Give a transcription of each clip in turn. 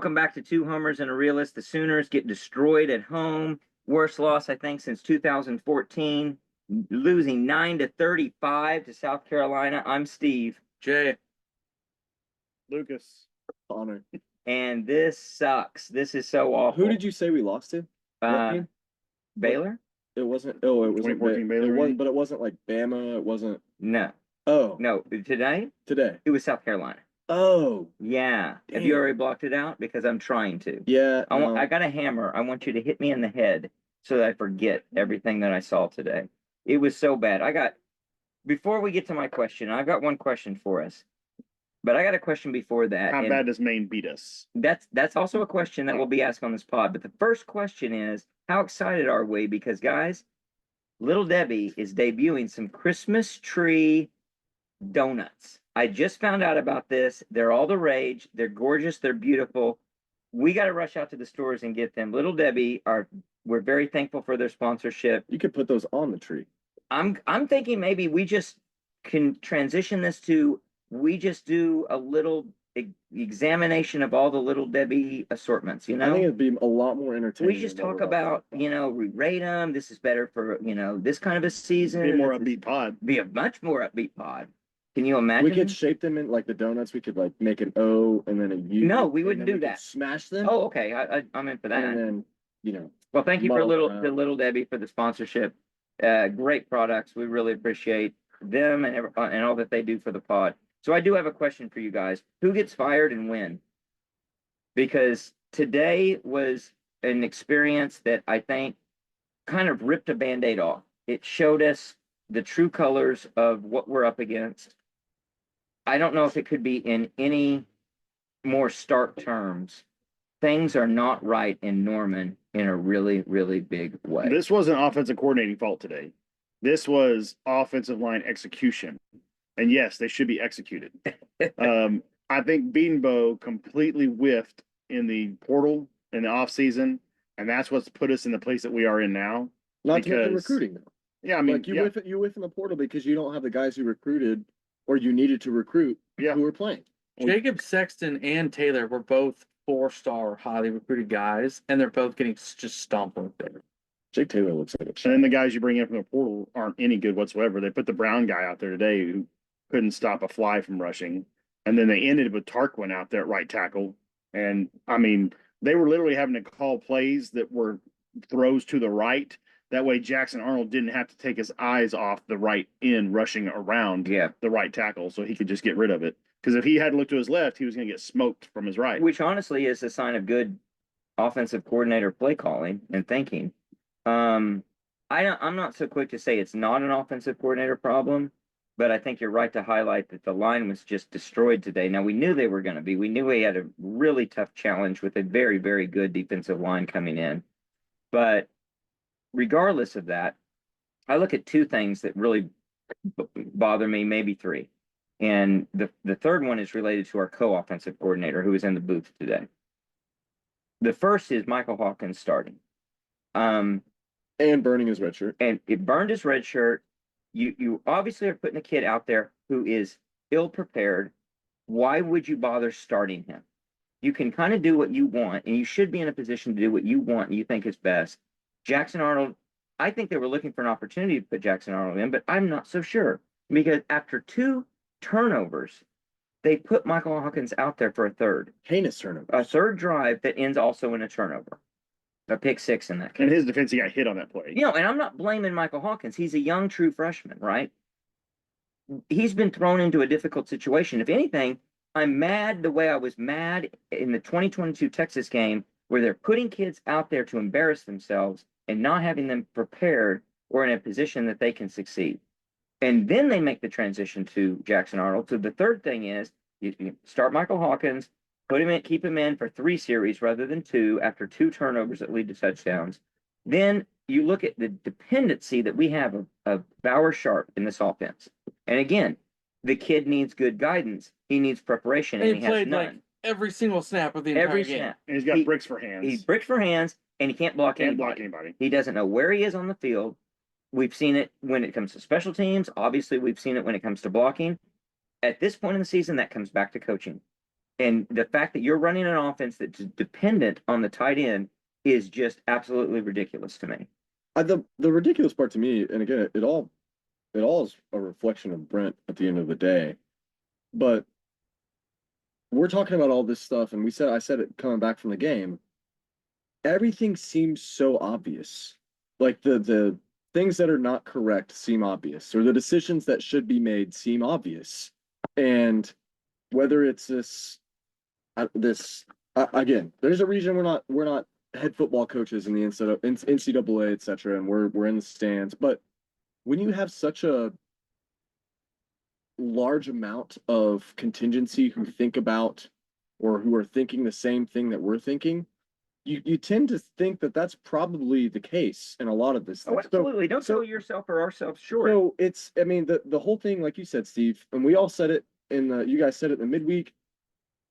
Welcome back to Two Homers and a Realist. The Sooners get destroyed at home. Worst loss, I think, since 2014, losing 9-35 to South Carolina. I'm Steve. Jay. Lucas. Connor. And this sucks. This is so awful. Who did you say we lost to? Baylor? It wasn't. Oh, it wasn't 2014 Baylor. It wasn't, but it wasn't like Bama. It wasn't. No. Oh. No. Today? Today. It was South Carolina. Oh. Yeah. Damn. Have you already blocked it out? Because I'm trying to. Yeah. I got a hammer. I want you to hit me in the head so that I forget everything that I saw today. It was so bad. Before we get to my question, I've got one question for us. But I got a question before that. How bad does Maine beat us? That's also a question that will be asked on this pod. But the first question is, how excited are we? Because, guys, Little Debbie is debuting some Christmas tree donuts. I just found out about this. They're all the rage. They're gorgeous. They're beautiful. We got to rush out to the stores and get them. Little Debbie, we're very thankful for their sponsorship. You could put those on the tree. I'm thinking maybe we just can transition this to, we just do a little examination of all the Little Debbie assortments, you know? I think it'd be a lot more entertaining. We just talk about, we rate them. This is better for, this kind of a season. Be a more upbeat pod. Be a much more upbeat pod. Can you imagine? We could shape them in like the donuts. We could like make an O and then a U. No, we wouldn't do that. Smash them. Oh, okay. I'm in for that. And then, Well, thank you for Little Debbie for the sponsorship. Great products. We really appreciate them and all that they do for the pod. So I do have a question for you guys. Who gets fired and when? Because today was an experience that I think kind of ripped a Band-Aid off. It showed us the true colors of what we're up against. I don't know if it could be in any more stark terms. Things are not right in Norman in a really, really big way. This wasn't offensive coordinating fault today. This was offensive line execution. And yes, they should be executed. I think Beanbo completely whiffed in the portal in the offseason, and that's what's put us in the place that we are in now. Not to mention recruiting, though. Yeah, I mean, like you whiff in the portal because you don't have the guys who recruited or you needed to recruit who were playing. Jacob Sexton and Taylor were both 4-star highly recruited guys, and they're both getting just stomped on there. Jake Taylor looks like a And then the guys you bring in from the portal aren't any good whatsoever. They put the Brown guy out there today who couldn't stop a fly from rushing. And then they ended with Tarquin out there at right tackle. And I mean, they were literally having to call plays that were throws to the right. That way Jackson Arnold didn't have to take his eyes off the right end rushing around the right tackle, so he could just get rid of it. Because if he hadn't looked to his left, he was going to get smoked from his right. Which honestly is a sign of good offensive coordinator play calling and thinking. I'm not so quick to say it's not an offensive coordinator problem, but I think you're right to highlight that the line was just destroyed today. Now, we knew they were going to be. We knew we had a really tough challenge with a very, very good defensive line coming in. But regardless of that, I look at two things that really bother me, maybe three. And the third one is related to our co-offensive coordinator who was in the booth today. The first is Michael Hawkins starting. And burning his red shirt. And it burned his red shirt. You obviously are putting a kid out there who is ill-prepared. Why would you bother starting him? You can kind of do what you want, and you should be in a position to do what you want and you think is best. Jackson Arnold, I think they were looking for an opportunity to put Jackson Arnold in, but I'm not so sure. Because after 2 turnovers, they put Michael Hawkins out there for a third. Heinous turnover. A third drive that ends also in a turnover. A pick 6 in that case. In his defense, he got hit on that play. And I'm not blaming Michael Hawkins. He's a young, true freshman, right? He's been thrown into a difficult situation. If anything, I'm mad the way I was mad in the 2022 Texas game where they're putting kids out there to embarrass themselves and not having them prepared or in a position that they can succeed. And then they make the transition to Jackson Arnold. So the third thing is you start Michael Hawkins, put him in, keep him in for 3 series rather than 2 after 2 turnovers that lead to touchdowns. Then you look at the dependency that we have of Bauer Sharp in this offense. And again, the kid needs good guidance. He needs preparation, and he has none. Like every single snap of the entire game. Snap. And he's got bricks for hands. He's bricks for hands, and he can't block anybody. He doesn't know where he is on the field. We've seen it when it comes to special teams. Obviously, we've seen it when it comes to blocking. At this point in the season, that comes back to coaching. And the fact that you're running an offense that's dependent on the tight end is just absolutely ridiculous to me. The ridiculous part to me, and again, it all is a reflection of Brent at the end of the day. But we're talking about all this stuff, and I said it coming back from the game. Everything seems so obvious. Like the things that are not correct seem obvious, or the decisions that should be made seem obvious. And whether it's again, there's a reason we're not head football coaches in the NCAA, etc., and we're in the stands. But when you have such a large amount of contingency who think about or who are thinking the same thing that we're thinking, you tend to think that that's probably the case in a lot of this. Oh, absolutely. Don't sell yourself or ourselves short. So I mean, the whole thing, like you said, Steve, and we all said it you guys said it in the midweek.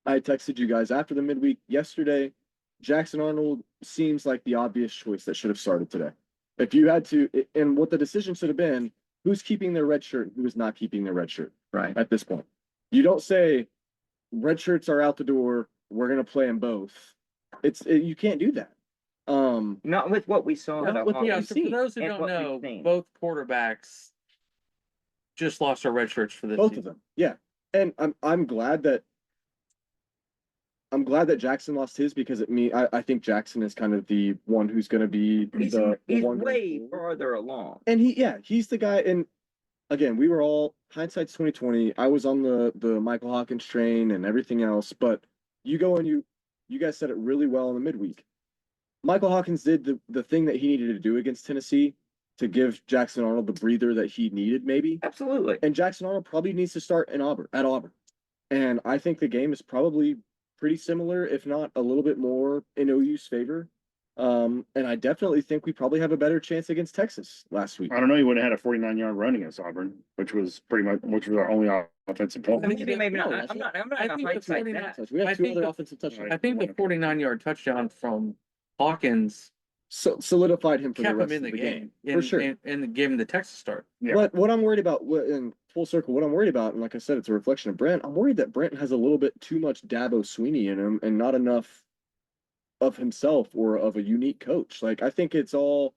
I texted you guys after the midweek yesterday. Jackson Arnold seems like the obvious choice that should have started today. If you had to, and what the decision should have been, who's keeping their red shirt and who is not keeping their red shirt Right. at this point. You don't say red shirts are out the door, we're going to play them both. You can't do that. Not with what we saw. Not at with what Ohio we've So State for seen. those who and don't what we've know, seen. both quarterbacks just lost their red shirts for this Both season. of them. Yeah. And I'm glad that Jackson lost his because I think Jackson is kind of the one who's going to be He's the one way going forward. farther along. And he's the guy. And again, we were all hindsight's 2020. I was on the Michael Hawkins train and everything else, but you go and you guys said it really well in the midweek. Michael Hawkins did the thing that he needed to do against Tennessee to give Jackson Arnold the breather that he needed, maybe. Absolutely. And Jackson Arnold probably needs to start at Auburn. And I think the game is probably pretty similar, if not a little bit more in OU's favor. And I definitely think we probably have a better chance against Texas last week. I don't know. He wouldn't have had a 49-yard run against Auburn, which was our only offensive point. Maybe not. No, I'm not I gonna think the hindsight 49 that. We I have two think other the- offensive touchdowns. I think the 49-yard touchdown from Hawkins So solidified him for the kept rest him in of the game, for sure. and gave him the Texas start. Yeah. What I'm worried about, in full circle, what I'm worried about, and like I said, it's a reflection of Brent. I'm worried that Brent has a little bit too much Dabo Sweeney in him and not enough of himself or of a unique coach. Like I think it's all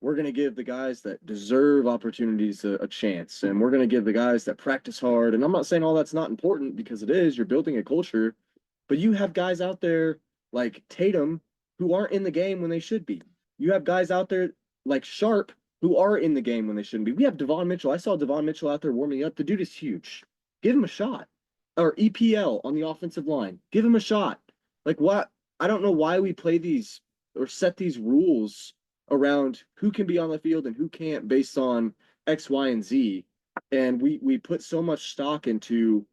we're going to give the guys that deserve opportunities a chance, and we're going to give the guys that practice hard. And I'm not saying all that's not important because it is. You're building a culture, but you have guys out there like Tatum who aren't in the game when they should be. You have guys out there like Sharp who are in the game when they shouldn't be. We have Devon Mitchell. I saw Devon Mitchell out there warming up. The dude is huge. Give him a shot. Or EPL on the offensive line. Give him a shot. Like what? I don't know why we play these or set these rules around who can be on the field and who can't based on X, Y, and Z. And we put so much stock into,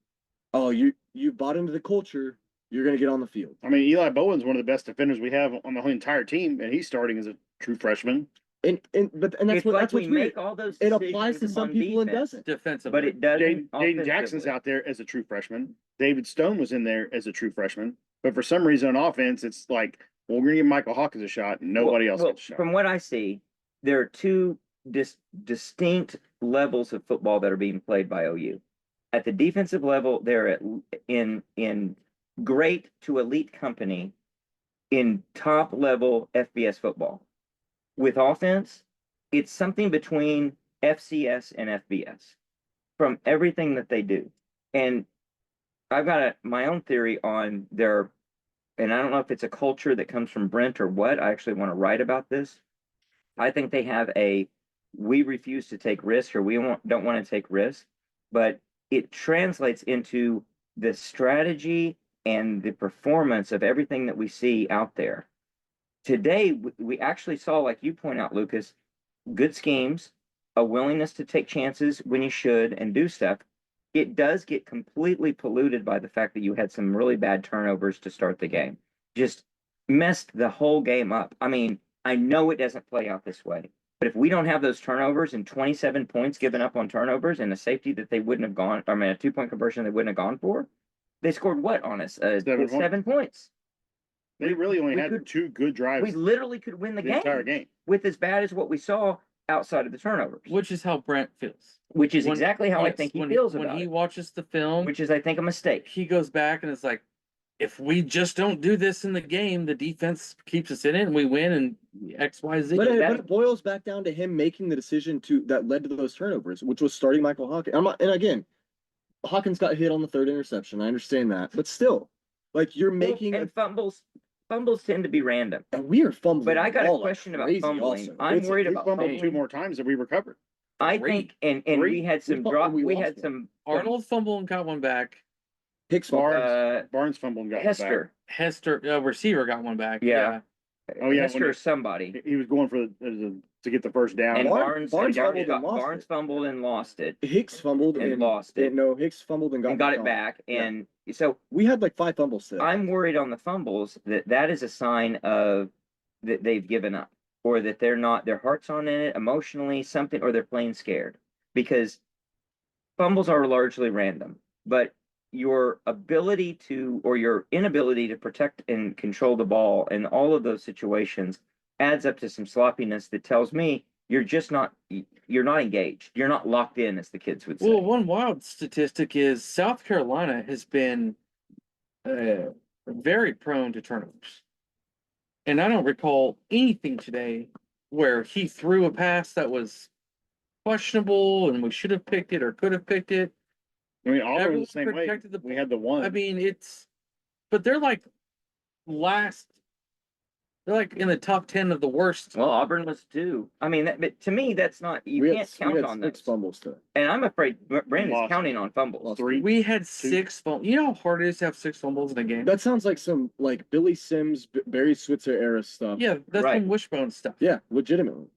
oh, you bought into the culture, you're going to get on the field. I mean, Eli Bowen's one of the best defenders we have on the whole entire team, and he's starting as a true freshman. And that's It's like that's we what's make weird. all those It applies to decisions some on people and defense, doesn't. Defensively, but it doesn't. Jaden Jackson's offensively. out there as a true freshman. David Stone was in there as a true freshman. But for some reason on offense, it's like, well, we're going to give Michael Hawkins a shot, and nobody else gets a shot. From what I see, there are two distinct levels of football that are being played by OU. At the defensive level, they're in great to elite company in top level FBS football. With offense, it's something between FCS and FBS from everything that they do. And I've got my own theory on and I don't know if it's a culture that comes from Brent or what. I actually want to write about this. I think they have we refuse to take risks or don't want to take risks, but it translates into the strategy and the performance of everything that we see out there. Today, we actually saw, like you point out, Lucas, good schemes, a willingness to take chances when you should and do stuff. It does get completely polluted by the fact that you had some really bad turnovers to start the game. Just messed the whole game up. I mean, I know it doesn't play out this way, but if we don't have those turnovers and 27 points given up on turnovers and a safety that they wouldn't have gone, I mean, a 2-point conversion they wouldn't have gone for, they scored what on us? 7 points. They really only had two good drives. We literally could win the entire game with as bad as what we saw outside of the turnovers. which is how Brent feels. Which is exactly how I think he feels about when he it. watches the film. Which is, I think, a mistake. He goes back and it's like, if we just don't do this in the game, the defense keeps us in it and we win and X, Y, Z. But that- it boils back down to him making the decision that led to those turnovers, which was starting Michael Hawkins. And again, Hawkins got hit on the third interception. I understand that, but still, like you're making and fumbles tend to be random. and we are fumbling. But I got a the ball like question about crazy fumbling. also. I'm It's- worried We about fumbled fumbling. 2 more times than we recovered. I Three. think, and we Three. had some We fumbled, drop. we We lost had one. some Arnold fumbled and got one back. Hicks fumbled. Barnes fumbled and got one back. Hester. Hester, receiver got one back. Yeah. Oh, yeah, Hester when or somebody. He was going for to get the first down. And Barnes fumbled and lost Barnes it. fumbled and lost it Hicks fumbled and and lost it. No, Hicks fumbled and got and got back it on. back. Yeah. And so We had like 5 fumbles today. I'm worried on the fumbles that is a sign of that they've given up or that their heart's on it emotionally, something, or they're playing scared because fumbles are largely random, but your ability to or your inability to protect and control the ball in all of those situations adds up to some sloppiness that tells me you're not engaged. You're not locked in, as the kids would say. Well, one wild statistic is South Carolina has been very prone to turnovers. And I don't recall anything today where he threw a pass that was questionable and we should have picked it or could have picked it. I mean, Auburn Everyone was the same way. protected the We had the one. I mean, but they're like they're like in the top 10 of the worst. Well, Auburn was too. I mean, but to me, that's not. You can't count on 6 those. fumbles today. And I'm afraid Brandon's Lost. counting on fumbles. Lost. 3. We had 6 fumbles. You know how hard it is to have 6 fumbles in a game? That sounds like some like Billy Sims, Barry Switzer era stuff. Yeah, that's Right. some wishbone stuff. Yeah, legitimately.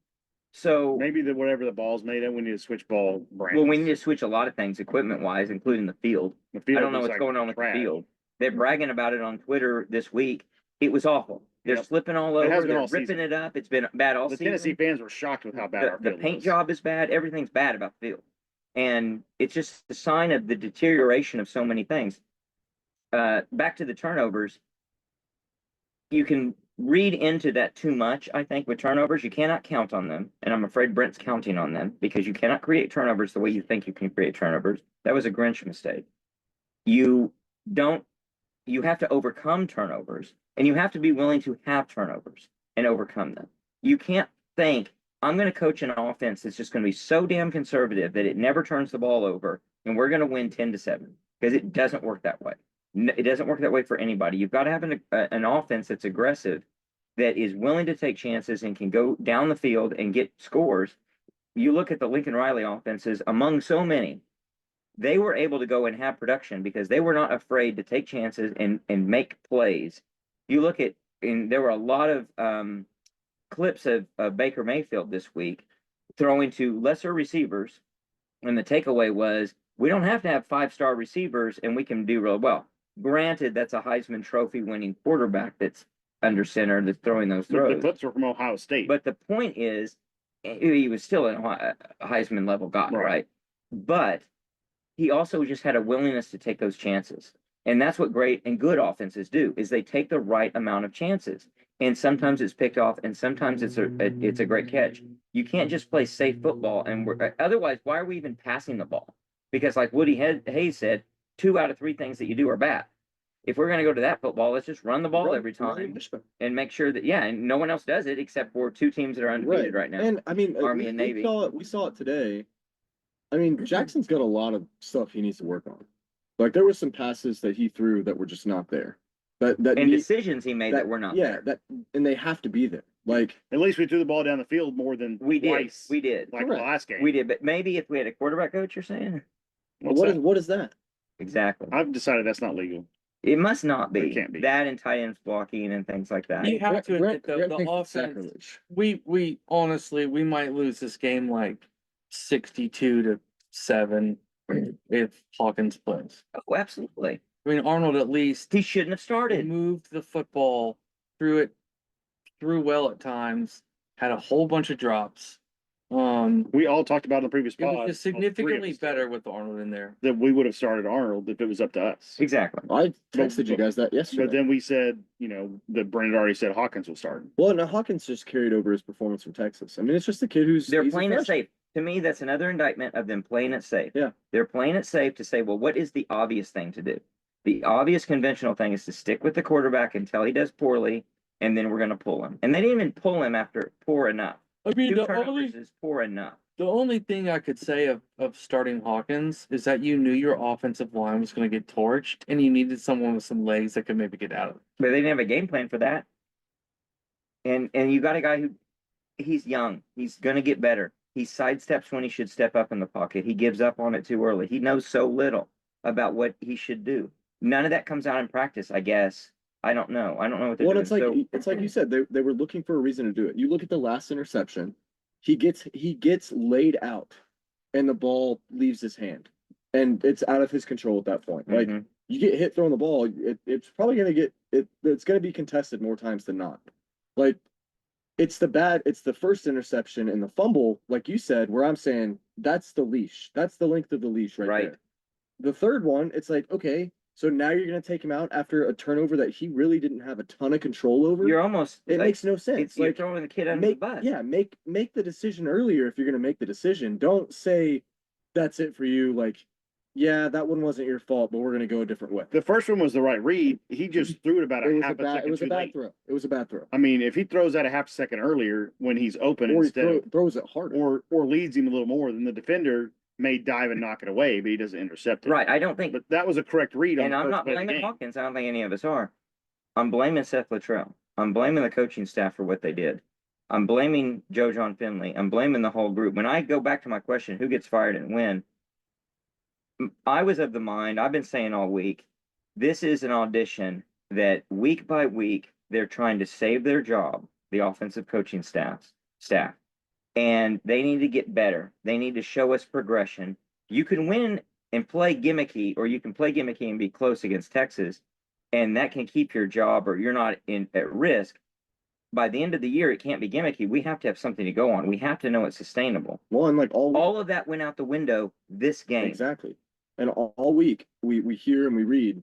So Maybe whatever the ball's made of, we need to switch ball brands. well, we need to switch a lot of things equipment wise, including the field. The field I don't know looks what's like going on with trash. the field. They're bragging about it on Twitter this week. It was awful. They're Yep. slipping all It has over. been They're all ripping season. it up. It's been bad all The season. Tennessee fans were shocked with how bad our The field paint was. job is bad. Everything's bad about the field. And it's just a sign of the deterioration of so many things. Back to the turnovers. You can read into that too much, I think, with turnovers. You cannot count on them. And I'm afraid Brent's counting on them because you cannot create turnovers the way you think you can create turnovers. That was a Grinch mistake. You have to overcome turnovers and you have to be willing to have turnovers and overcome them. You can't think, I'm going to coach an offense that's just going to be so damn conservative that it never turns the ball over and we're going to win 10-7 because it doesn't work that way. It doesn't work that way for anybody. You've got to have an offense that's aggressive, that is willing to take chances and can go down the field and get scores. You look at the Lincoln Riley offenses, among so many, they were able to go and have production because they were not afraid to take chances and make plays. You look at, and there were a lot of clips of Baker Mayfield this week throwing to lesser receivers. And the takeaway was, we don't have to have 5-star receivers and we can do real well. Granted, that's a Heisman Trophy winning quarterback that's under center that's throwing those The throws. clips were from Ohio State. But the point is, he was still a Heisman level guy, right? But he also just had a willingness to take those chances. And that's what great and good offenses do, is they take the right amount of chances. And sometimes it's picked off and sometimes it's a great catch. You can't just play safe football and otherwise, why are we even passing the ball? Because like Woody Hayes said, 2 out of 3 things that you do are bad. If we're going to go to that football, let's just run the ball every time and make sure that, and no one else does it except for 2 teams that are undefeated right now. And I mean, Army and Navy. We saw it today. I mean, Jackson's got a lot of stuff he needs to work on. Like there were some passes that he threw that were just not there. Decisions he made that were not there. And they have to be there. Like at least we threw the ball down the field more than twice. We did. Like the last game. We did. But maybe if we had a quarterback coach, you're saying? What is that? Exactly. I've decided that's not legal. It must not be. It can't be. That and tight ends blocking and things like that. You have to admit, though, Grant the thinks it's offense, sacrilege. we honestly, we might lose this game like 62-7 if Hawkins plays. Oh, absolutely. I mean, Arnold at least He shouldn't have started. moved the football, threw well at times, had a whole bunch of drops. We all talked about in the previous It pod. was just significantly better with Arnold in there. That we would have started Arnold if it was up to us. Exactly. I texted you guys that yesterday. But then we said, that Brandon already said Hawkins will start. Well, no, Hawkins just carried over his performance from Texas. I mean, it's just a kid who's They're he's a playing it freshman. safe. To me, that's another indictment of them playing it safe. Yeah. They're playing it safe to say, well, what is the obvious thing to do? The obvious conventional thing is to stick with the quarterback until he does poorly, and then we're going to pull him. And they didn't even pull him after poor enough. I mean, Two the turnovers only is poor enough. thing I could say of starting Hawkins is that you knew your offensive line was going to get torched, and you needed someone with some legs that could maybe get out of it. But they didn't have a game plan for that. And you got a guy who he's young. He's going to get better. He sidesteps when he should step up in the pocket. He gives up on it too early. He knows so little about what he should do. None of that comes out in practice, I guess. I don't know. I don't know what they're Well, doing. it's like you said, they were looking for a reason to do it. You look at the last interception, he gets laid out, and the ball leaves his hand, and it's out of his control at that point. Like Mhm. you get hit throwing the ball, it's probably gonna get it's gonna be contested more times than not. Like it's the first interception and the fumble, like you said, where I'm saying that's the leash, that's the length of the leash right Right. there. The third one, it's like, okay, so now you're going to take him out after a turnover that he really didn't have a ton of control over. You're almost It like, makes no sense. it's you're Like throwing the kid under the make bus. yeah, make the decision earlier if you're going to make the decision. Don't say that's it for you. Like, yeah, that one wasn't your fault, but we're going to go a different way. The first one was the right read. He just threw it about It a was half a a bad. It second was a too bad late. throw. It was a bad throw. I mean, if he throws that a half second earlier when he's open Or he instead of throws it harder. or leads him a little more, then the defender may dive and knock it away, but he doesn't intercept it. Right. I don't think, But that was a correct read on and the I'm first not play of the blaming game. Hawkins. I don't think any of us are. I'm blaming Seth Luttrell. I'm blaming the coaching staff for what they did. I'm blaming Joe John Finley. I'm blaming the whole group. When I go back to my question, who gets fired and when? I was of the mind, I've been saying all week, this is an audition that week by week they're trying to save their job, the offensive coaching staff, and they need to get better. They need to show us progression. You can win and play gimmicky, or you can play gimmicky and be close against Texas, and that can keep your job, or you're not at risk. By the end of the year, it can't be gimmicky. We have to have something to go on. We have to know it's sustainable. Well, and like All of that went out the window this game. exactly. And all week we hear and we read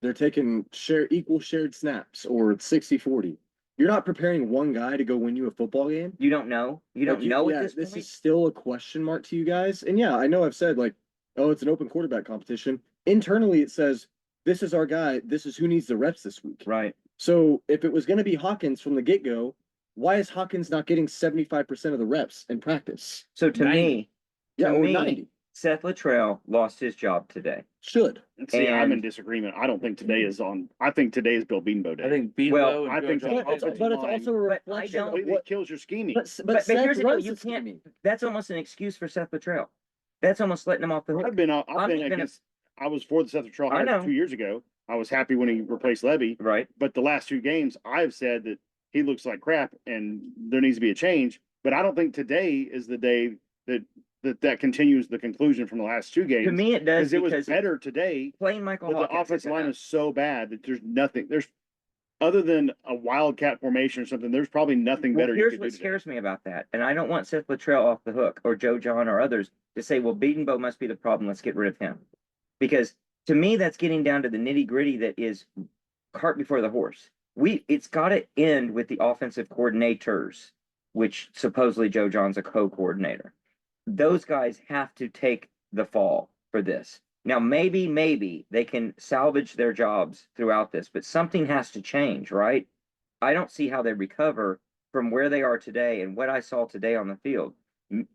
they're taking equal shared snaps or 60-40. You're not preparing one guy to go win you a football game. You don't know. You don't know at this point. Is still a question mark to you guys. And yeah, I know I've said like, oh, it's an open quarterback competition. Internally, it says this is our guy. This is who needs the reps this week. Right. So if it was going to be Hawkins from the get-go, why is Hawkins not getting 75% of the reps in practice? So to 90. me, Yeah, to or me, 90. Seth Luttrell lost his job today. Should. See, I'm in And- disagreement. I don't think today is on. I think today is Bill Beanbo Day. I think Beanbo Well, and I think Joe the John But offensive but it's line- also a But I reflection of don't- completely what. kills your scheming. But Seth here's the deal, runs you the can't- scheming. That's almost an excuse for Seth Luttrell. That's almost letting him off the hook. I've been I'm against. gonna- I was for the Seth Luttrell I hire know. 2 years ago. I was happy when he replaced Levy, Right. but the last 2 games, I've said that he looks like crap and there needs to be a change. But I don't think today is the day that continues the conclusion from the last 2 games. To me, it does because it was because better today, playing Michael but the Hawkins offensive line enough. is so bad that there's nothing. There's other than a wildcat formation or something. There's probably nothing Well, better you here's could do what today. scares me about that, and I don't want Seth Luttrell off the hook or Joe John or others to say, "Well, Beatonbow must be the problem. Let's get rid of him," because to me, that's getting down to the nitty gritty. That is cart before the horse. It's got to end with the offensive coordinators, which supposedly Joe John's a co-coordinator. Those guys have to take the fall for this. Now, maybe they can salvage their jobs throughout this, but something has to change, right? I don't see how they recover from where they are today and what I saw today on the field.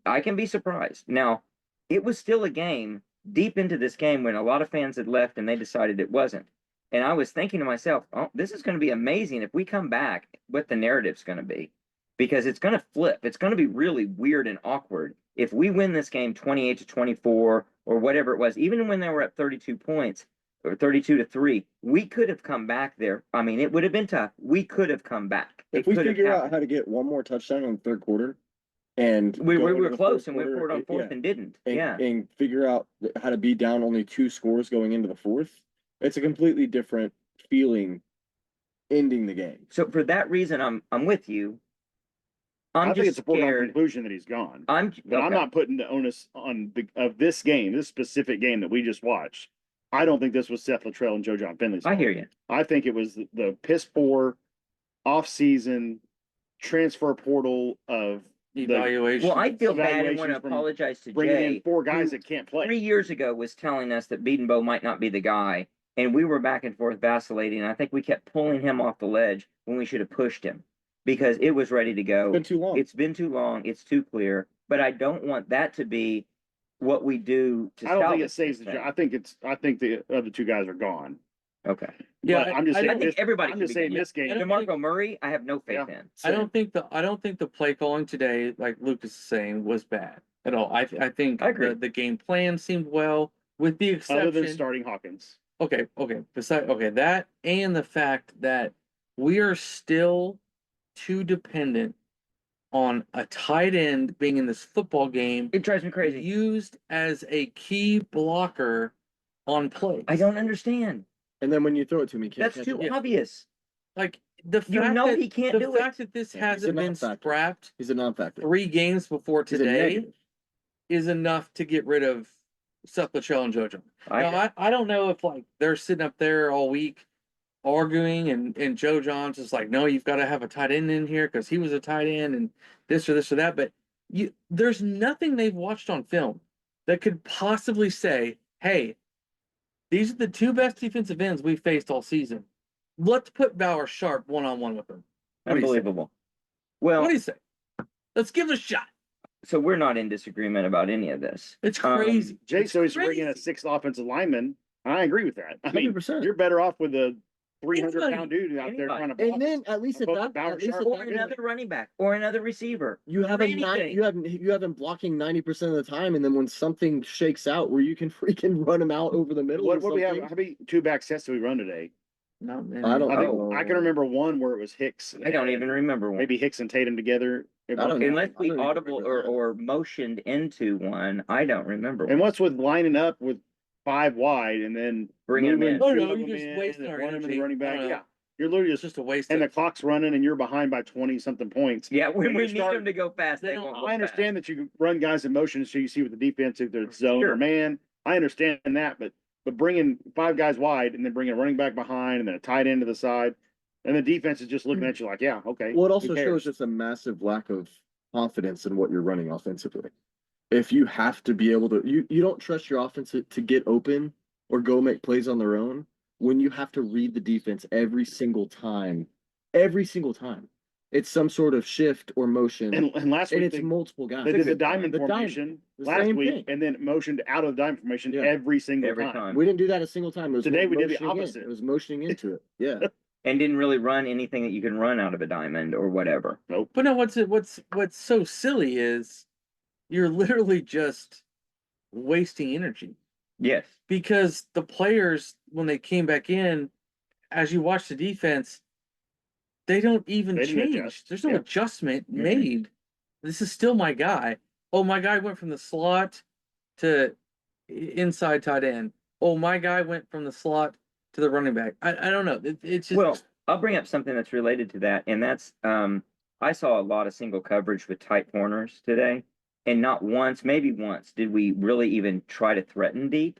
I can be surprised. Now, it was still a game deep into this game when a lot of fans had left and they decided it wasn't. And I was thinking to myself, oh, this is going to be amazing if we come back, what the narrative's going to be, because it's going to flip. It's going to be really weird and awkward. If we win this game 28-24 or whatever it was, even when they were at 32 points or 32-3, we could have come back there. I mean, it would have been tough. We could have come back. If we figure out how to get one more touchdown in the third quarter, and we go into were the close fourth and went quarter, for it on fourth and didn't. and figure out how to be down only 2 scores going into the fourth, it's a completely different feeling ending the game. So for that reason, I'm with you. I think just it's a foregone scared. conclusion that he's gone. But I'm okay. not putting the onus on of this game, this specific game that we just watched. I don't think this was Seth Luttrell and Joe John Finley's I fault. hear you. I think it was the piss poor off-season transfer portal of evaluation. Well, I feel bad and want to evaluations from apologize to bringing Jay, in 4 guys who that can't play. 3 years ago was telling us that Beatonbow might not be the guy, and we were back and forth vacillating. And I think we kept pulling him off the ledge when we should have pushed him because it was ready to go. It's been too long. It's been too long. It's too clear. But I don't want that to be what we do to I don't think salvage it saves this the thing. job. I think the other two guys are gone. Okay. Yeah, But I'm just I saying I think this, everybody I'm should just be saying good. this game. don't DeMarco Murray, I have no faith in. I don't think the play calling today, like Lucas is saying, was bad at all. I think I agree. the game plan seemed well, with the Other than exception. starting Hawkins. Okay. That and the fact that we are still too dependent on a tight end being in this football game It drives me crazy. used as a key blocker on plays. I don't understand. And then when you throw it to me, you can't That's catch too it. obvious. Like the You fact know that he can't the do it. fact that this Yeah, he's hasn't a been non-factor. scrapped He's a non-factor. 3 games before He's a today negative. is enough to get rid of Seth Lachelle and JoJo. I, Now, I don't know if like they're sitting up there all week arguing and Joe John's is like, no, you've got to have a tight end in here because he was a tight end and this or that. But there's nothing they've watched on film that could possibly say, hey, these are the 2 best defensive ends we've faced all season. Let's put Bauer Sharp one-on-one with them. What do you say? unbelievable. Well, What do you say? Let's give it a shot. so we're not in disagreement about any of this. It's crazy. Jay, It's so he's bringing a crazy. 6th offensive lineman. I agree with that. I mean, 100%. you're better off with a 300-pound Anybody. dude out there trying to block. And then at least at Both that, Bauer at least Sharp at Or that and another running back, or another receiver. you have or a nine, anything. you have him blocking 90% of the time, and then when something shakes out where you can freaking run him out over the middle. What or we have? something, How many 2-back sets do we run today? No, man. I don't I think know. I can remember one where it was Hicks. I don't even remember one. Maybe Hicks and Tatum together. I don't know. Unless we I don't even audible remember that. or motioned into one, I don't remember And one. what's with lining up with 5 wide and then Bring 'em moving in. Oh, two no, of you're them just in wasting and our one of them in energy. the running I back? don't know. Yeah, you're literally It's just just a waste and the of clock's running and you're behind by 20 something points. Yeah, when And we you need start- them to go fast, they they don't- won't go I understand that you can run guys in motion so you see with the defense if there's zone Sure. or man. I understand that, but bringing 5 guys wide and then bringing a running back behind and then a tight end to the side, and the defense is just looking at you like, yeah, okay. Well, it who also cares? shows just a massive lack of confidence in what you're running offensively. If you have to be able to, you don't trust your offense to get open or go make plays on their own when you have to read the defense every single time. Every single time. It's some sort of shift or motion, And last and week it's multiple guys. they did the diamond The diamond. formation The last same week thing. and then motioned out of the diamond formation Yeah. every single every time. time. We didn't do that a single time. It was Today we did the motioning in. opposite. It was motioning into it. Yeah. And didn't really run anything that you can run out of a diamond or whatever. Nope. But no, what's so silly is you're literally just wasting energy Yes. because the players when they came back in, as you watch the defense, they don't even They didn't change. adjust. There's no Yeah. adjustment Mhm. made. This is still my guy. Oh, my guy went from the slot to inside tight end. Oh, my guy went from the slot to the running back. I don't know. It's just Well, I'll bring up something that's related to that, and that's I saw a lot of single coverage with tight corners today, and not once, maybe once, did we really even try to threaten deep.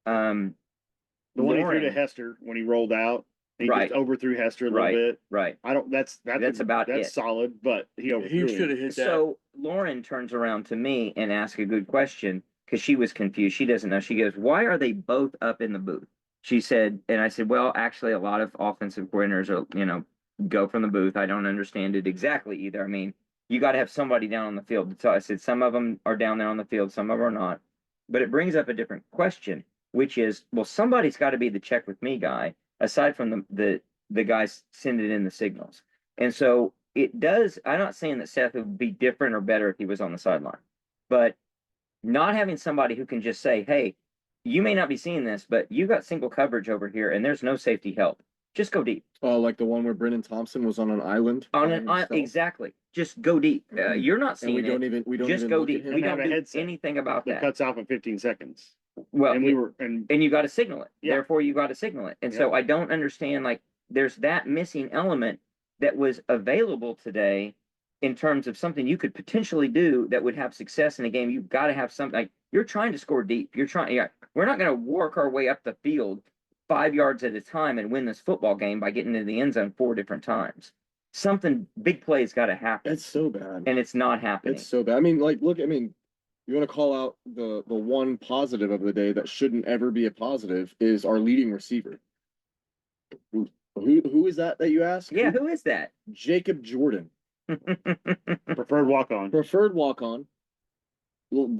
The one he threw to Lauren- Hester when he rolled out, he Right. just overthrew Hester a little Right. bit. Right. I don't. That's about that's it. solid, but he overthrew. he should have him. hit that. So Lauren turns around to me and asks a good question because she was confused. She doesn't know. She goes, "Why are they both up in the booth?" She said, and I said, "Well, actually, a lot of offensive coordinators are, go from the booth. I don't understand it exactly either. I mean, you got to have somebody down on the field." So I said, some of them are down there on the field, some of them are not. But it brings up a different question, which is, well, somebody's got to be the check with me guy, aside from the guys sending in the signals. And so it does. I'm not saying that Seth would be different or better if he was on the sideline, but not having somebody who can just say, "Hey, you may not be seeing this, but you got single coverage over here, and there's no safety help. Just go deep." Oh, like the one where Brennan Thompson was on an island. by himself. Exactly. Just go deep. You're not And we seeing don't it. even we don't Just even go look at deep. him. We have don't a do headset anything about That that. cuts out in 15 seconds. Well, And we were and and you got to signal it. Yeah. Therefore, you got to signal it. And Yeah. so I don't understand. Like, there's that missing element that was available today in terms of something you could potentially do that would have success in a game. You've got to have something. Like, you're trying to score deep. You're trying. Yeah, we're not going to work our way up the field 5 yards at a time and win this football game by getting into the end zone 4 different times. Something big play's got to happen, It's so bad. and it's not happening. It's so bad. I mean, like, look. I mean, you want to call out the one positive of the day that shouldn't ever be a positive is our leading receiver. Who is that you ask? Yeah, who is that? Jacob Jordan, Preferred walk on. preferred walk on.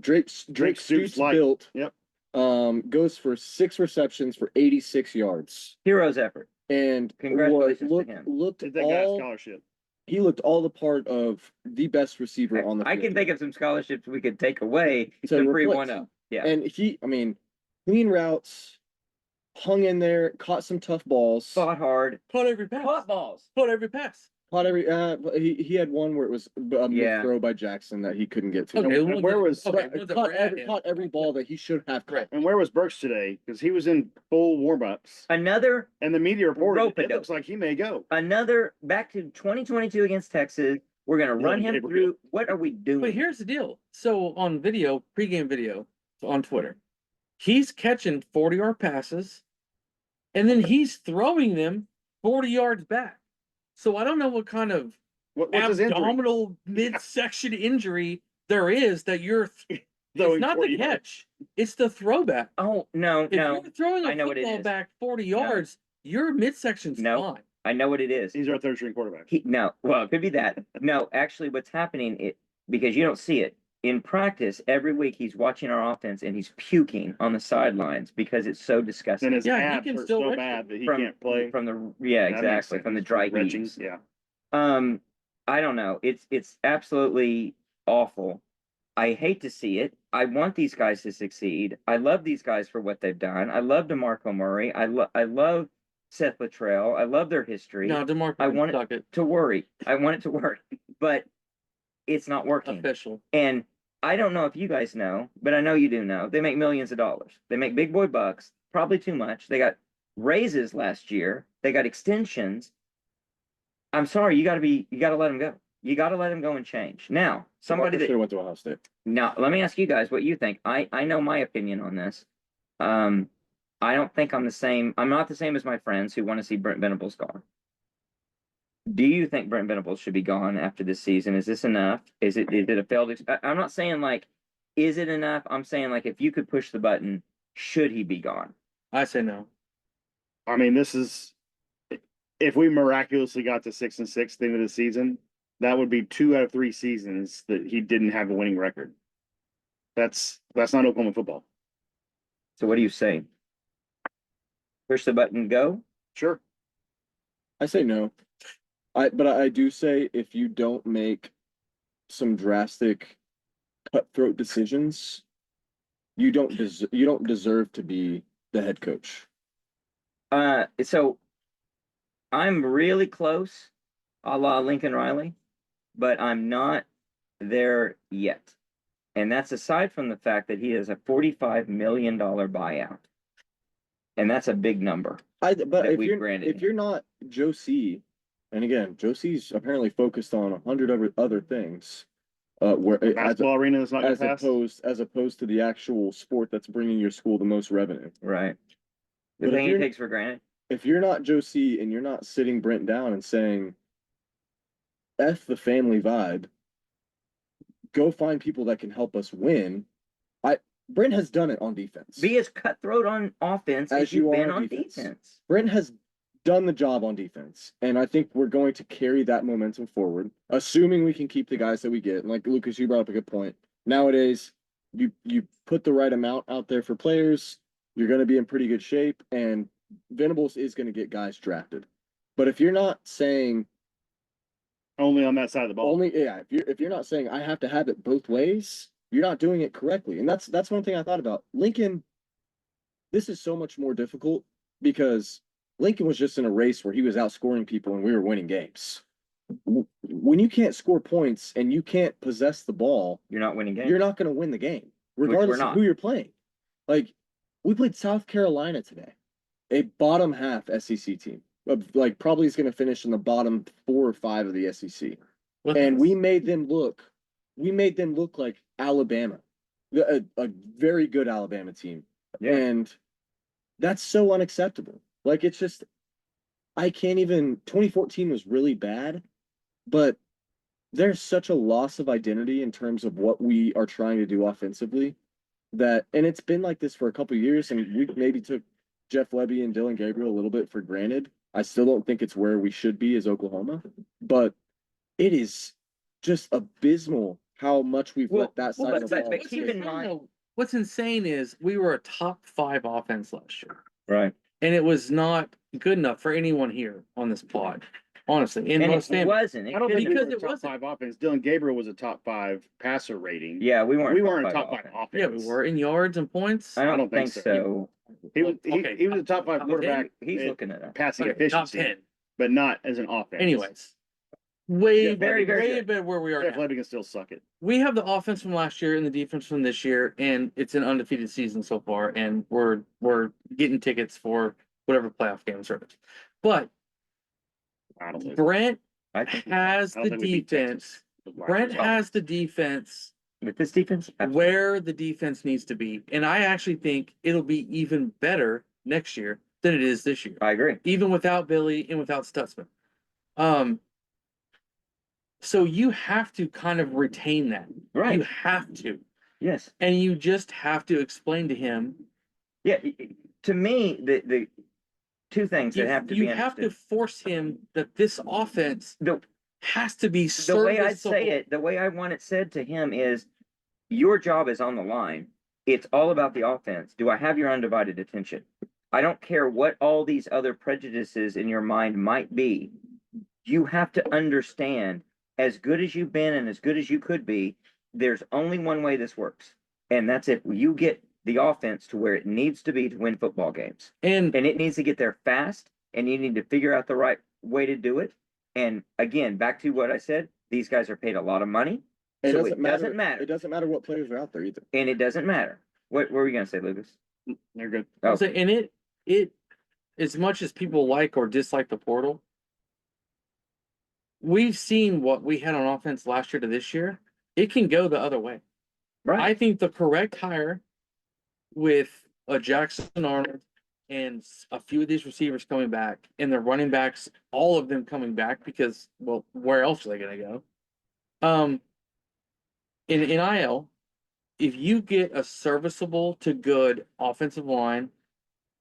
Drake Drake Stoops Stoops light. built. Yep. Goes for 6 receptions for 86 yards. Hero's effort. And Congratulations to looked him. looked Did that guy a all scholarship? he looked all the part of the best receiver on the I can field. think of some scholarships we could take away To to free replace. one up. Yeah. And I mean, clean routes, hung in there, caught some tough balls. Fought hard. Caught every pass. Caught balls. Caught every pass. Caught every he had one where it was a Yeah. throw by Jackson that he couldn't get to. Okay, And where was Caught every ball that he should have caught. Right. and where was Burks today? Because he was in full warm-ups. Another And the media reported it Rope-a-dope. looks like he may go. back to 2022 against Texas. We're gonna run him Gabriel. through. What are we doing? But here's the deal. So on video, pregame video on Twitter, he's catching 40-yard passes, and then he's throwing them 40 yards back. So I don't know what kind of What's his injury? abdominal midsection injury there is that you're. Throwing It's not 40 the yards. catch; it's the throwback. Oh no, If no. you're throwing a I know what it football is. back 40 yards, your midsection's No. fine. I know what it is. He's our third string quarterback. Well, it could be that. No, actually, what's happening because you don't see it in practice every week. He's watching our offense and he's puking on the sidelines because it's so disgusting. Then his Yeah, he abs can hurt still so redshirt bad that he from can't play. from the That makes exactly from the sense. dry Retching, heaves. yeah. I don't know. It's absolutely awful. I hate to see it. I want these guys to succeed. I love these guys for what they've done. I love DeMarco Murray. I love Seth Luttrell. I love their history. No, DeMarco, I want suck it. to worry. I want it to work, but it's not working. Official. And I don't know if you guys know, but I know you do know. They make millions of dollars. They make big boy bucks, probably too much. They got raises last year. They got extensions. I'm sorry, you got to let them go. You got to let them go and change. Now, somebody should have that went to Ohio State. now let me ask you guys what you think. I know my opinion on this. I don't think I'm the same. I'm not the same as my friends who want to see Brent Venables gone. Do you think Brent Venables should be gone after this season? Is this enough? Is it a failed? I'm not saying like, is it enough? I'm saying like, if you could push the button, should he be gone? I say no. I mean, this is if we miraculously got to 6-6 at the end of the season, that would be 2 out of 3 seasons that he didn't have a winning record. That's not Oklahoma football. So what do you say? Push the button, go. Sure. I say no. But I do say if you don't make some drastic cutthroat decisions, you don't deserve to be the head coach. So I'm really close, a la Lincoln Riley, but I'm not there yet. And that's aside from the fact that he has a $45 million buyout. And that's a big number. But that we've granted if you're not Joe C, and again, Joe C's apparently focused on 100 other things, where Basketball arena is not going to pass. as opposed to the actual sport that's bringing your school the most revenue. Right. The But if thing he you're- takes for granted. If you're not Joe C and you're not sitting Brent down and saying, F the family vibe, go find people that can help us win. Brent has done it on defense. Be as cutthroat on offense as you've been on defense. Brent has done the job on defense, and I think we're going to carry that momentum forward, assuming we can keep the guys that we get. And like Lucas, you brought up a good point. Nowadays, you put the right amount out there for players, you're going to be in pretty good shape, and Venables is going to get guys drafted. But if you're not saying Only on that side of the ball. if you're not saying I have to have it both ways, you're not doing it correctly. And that's one thing I thought about. Lincoln, this is so much more difficult because Lincoln was just in a race where he was outscoring people and we were winning games. When you can't score points and you can't possess the ball, You're not winning games. you're not going to win the game, regardless of not. who you're playing. Like, we played South Carolina today, a bottom half SEC team. Like, probably is going to finish in the bottom 4 or 5 of the SEC. And we made them look like Alabama, a very good Alabama team. Yeah. And that's so unacceptable. Like, it's just, I can't even, 2014 was really bad, but there's such a loss of identity in terms of what we are trying to do offensively that, and it's been like this for a couple of years, and we maybe took Jeff Lebby and Dylan Gabriel a little bit for granted. I still don't think it's where we should be as Oklahoma, but it is just abysmal how much we've let that side of the ball. but keep in mind, What's insane is we were a top 5 offense last year, right? and it was not good enough for anyone here on this pod, honestly. In And most it families. wasn't. It I don't think couldn't we because were it top wasn't. 5 offense. Dylan Gabriel was a top 5 passer rating. Yeah, we weren't. We weren't top 5 offense. offense. Yeah, we were in yards and points. I don't, don't think think so. so. He was Okay, he was a top 5 top quarterback. He's at looking at that. passing Okay, top efficiency, 10. but not as an offense. Anyways, way Jeff very, Lebby- very way good. better where we are Jeff now. Lebby can still suck it. We have the offense from last year and the defense from this year, and it's an undefeated season so far, and we're getting tickets for whatever playoff games are. But I don't know. Brent I think has I don't the think we beat Texas defense. with last Brent year's has the defense with this defense, absolutely. where the defense needs to be, and I actually think it'll be even better next year than it is this year, I agree. even without Billy and without Stutzman. So you have to kind of retain that. Right. You have to. Yes. And you just have to explain to him. Yeah. To me, the two things that have to be You have to understood. force him that this offense The has to be the way I'd say serviceable. it, the way I want it said to him is, your job is on the line. It's all about the offense. Do I have your undivided attention? I don't care what all these other prejudices in your mind might be. You have to understand, as good as you've been and as good as you could be, there's only one way this works. And that's if you get the offense to where it needs to be to win football games. And And it needs to get there fast, and you need to figure out the right way to do it. And again, back to what I said, these guys are paid a lot of money. It So doesn't it doesn't matter. matter. It doesn't matter what players are out there either. And it doesn't matter. What were we gonna say, Lucas? They're good. Oh. and it as much as people like or dislike the portal, we've seen what we had on offense last year to this year. It can go the other way. Right. I think the correct hire with a Jackson Arnold and a few of these receivers coming back and the running backs, all of them coming back because, well, where else are they going to go? In NIL, if you get a serviceable to good offensive line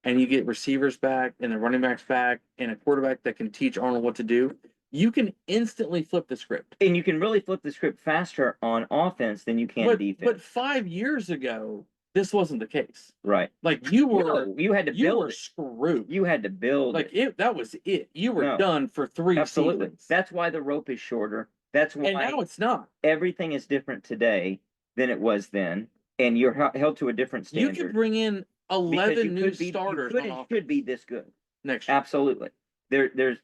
and you get receivers back and the running backs back and a quarterback that can teach Arnold what to do, you can instantly flip the script. And you can really flip the script faster on offense than you can But defense. 5 years ago, this wasn't the case. Right. Like you were, No, you had to you build were it. screwed. You had to build Like it. that was it. You were No. done for 3 Absolutely. seasons. That's why the rope is shorter. That's why And now it's not. everything is different today than it was then, and you're held to a different You standard. could bring in because 11 new could be, starters you could on and offense should be this good. next year. Absolutely. There's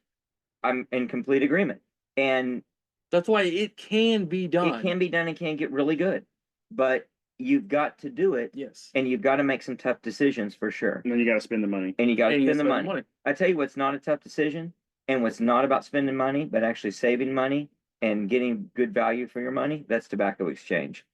I'm in complete agreement. And That's why it can be done. it can be done and can get really good. But you've got to do it, Yes. and you've got to make some tough decisions for sure. And then you got to spend the money. And you got to And you spend the money. I tell you what's not a tough decision, and what's not about spending money, but actually saving money and getting good value for your money, that's Tobacco Exchange.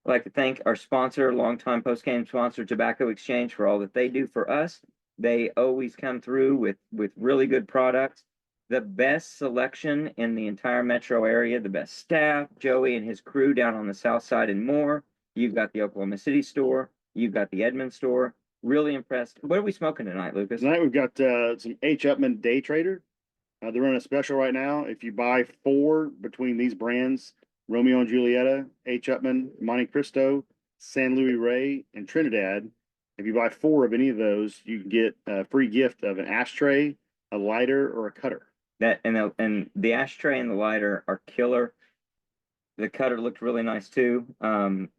I'd like to thank our sponsor, longtime post-game sponsor, Tobacco Exchange, for all that they do for us. They always come through with really good products, the best selection in the entire metro area, the best staff, Joey and his crew down on the south side and more. You've got the Oklahoma City store, you've got the Edmond store. Really impressed. What are we smoking tonight, Lucas? Tonight we've got some H. Upman Day Trader. They're running a special right now. If you buy 4 between these brands, Romeo and Julieta, H. Upman, Monte Cristo, San Luis Rey, and Trinidad, if you buy 4 of any of those, you can get a free gift of an ashtray, a lighter, or a cutter. That and the ashtray and the lighter are killer. The cutter looked really nice too. I'm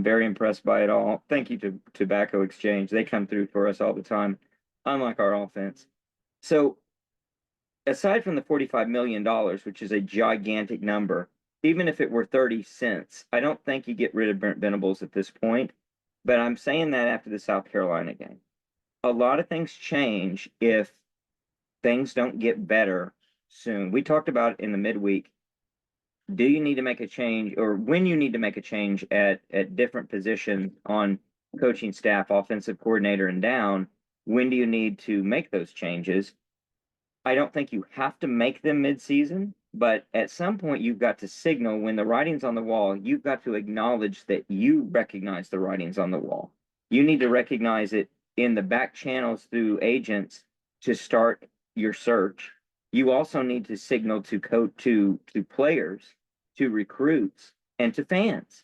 very impressed by it all. Thank you to Tobacco Exchange. They come through for us all the time, unlike our offense. So aside from the $45 million, which is a gigantic number, even if it were 30 cents, I don't think you get rid of Brent Venables at this point. But I'm saying that after the South Carolina game. A lot of things change if things don't get better soon. We talked about in the midweek, do you need to make a change, or when you need to make a change at different positions on coaching staff, offensive coordinator, and down, when do you need to make those changes? I don't think you have to make them midseason, But at some point, you've got to signal when the writing's on the wall. You've got to acknowledge that you recognize the writing's on the wall. You need to recognize it in the back channels through agents to start your search. You also need to signal to players, to recruits, and to fans,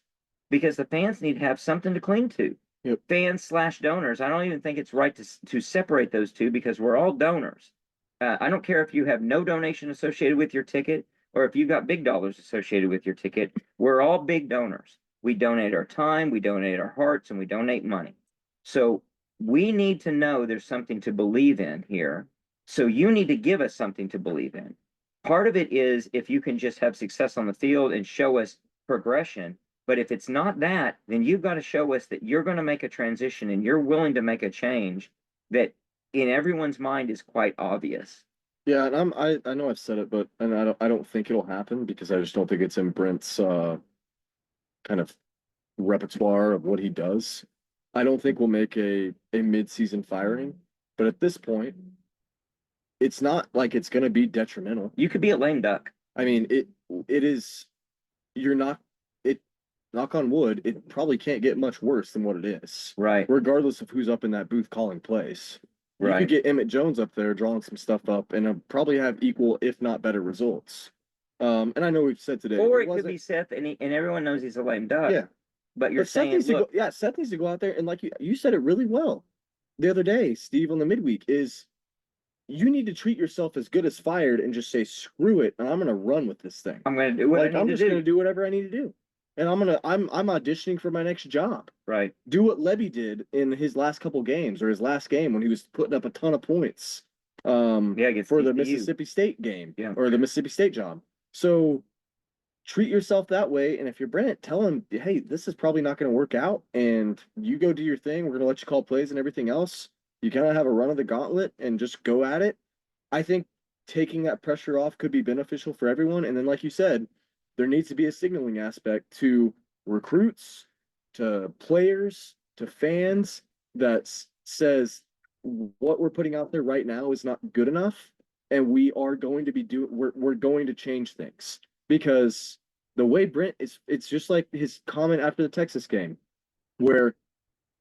because the fans need to have something to cling to. Yep. Fans / donors. I don't even think it's right to separate those two, because we're all donors. I don't care if you have no donation associated with your ticket or if you've got big dollars associated with your ticket. We're all big donors. We donate our time, we donate our hearts, and we donate money. So we need to know there's something to believe in here. So you need to give us something to believe in. Part of it is if you can just have success on the field and show us progression. But if it's not that, then you've got to show us that you're going to make a transition and you're willing to make a change that in everyone's mind is quite obvious. Yeah, and I know I've said it, but and I don't think it'll happen because I just don't think it's in Brent's kind of repertoire of what he does. I don't think we'll make a mid-season firing, but at this point, it's not like it's going to be detrimental. You could be a lame duck. I mean, it is. You're not. It knock on wood. It probably can't get much worse than what it is, Right. regardless of who's up in that booth calling plays. You Right. could get Emmett Jones up there drawing some stuff up and probably have equal, if not better, results. And I know we've said today, Or it could be Seth, and everyone knows he's a lame duck. yeah. But you're But Seth saying, needs to look, go. Yeah, Seth needs to go out there and like you said it really well the other day, Steve, on the midweek is you need to treat yourself as good as fired and just say screw it and I'm gonna run with this thing. I'm going to do what Like I I'm need just to gonna do. do whatever I need to do, and I'm auditioning for my next job. Right. Do what Levy did in his last couple games or his last game when he was putting up a ton of points. Yeah, against For the TCU. Mississippi State game, Yeah. or the Mississippi State job. So treat yourself that way. And if you're Brent, tell him, hey, this is probably not going to work out. And you go do your thing. We're going to let you call plays and everything else. You kind of have a run of the gauntlet and just go at it. I think taking that pressure off could be beneficial for everyone. And then, like you said, there needs to be a signaling aspect to recruits, to players, to fans that says what we're putting out there right now is not good enough. And we are going to be we're going to change things. Because the way Brent is, it's just like his comment after the Texas game, where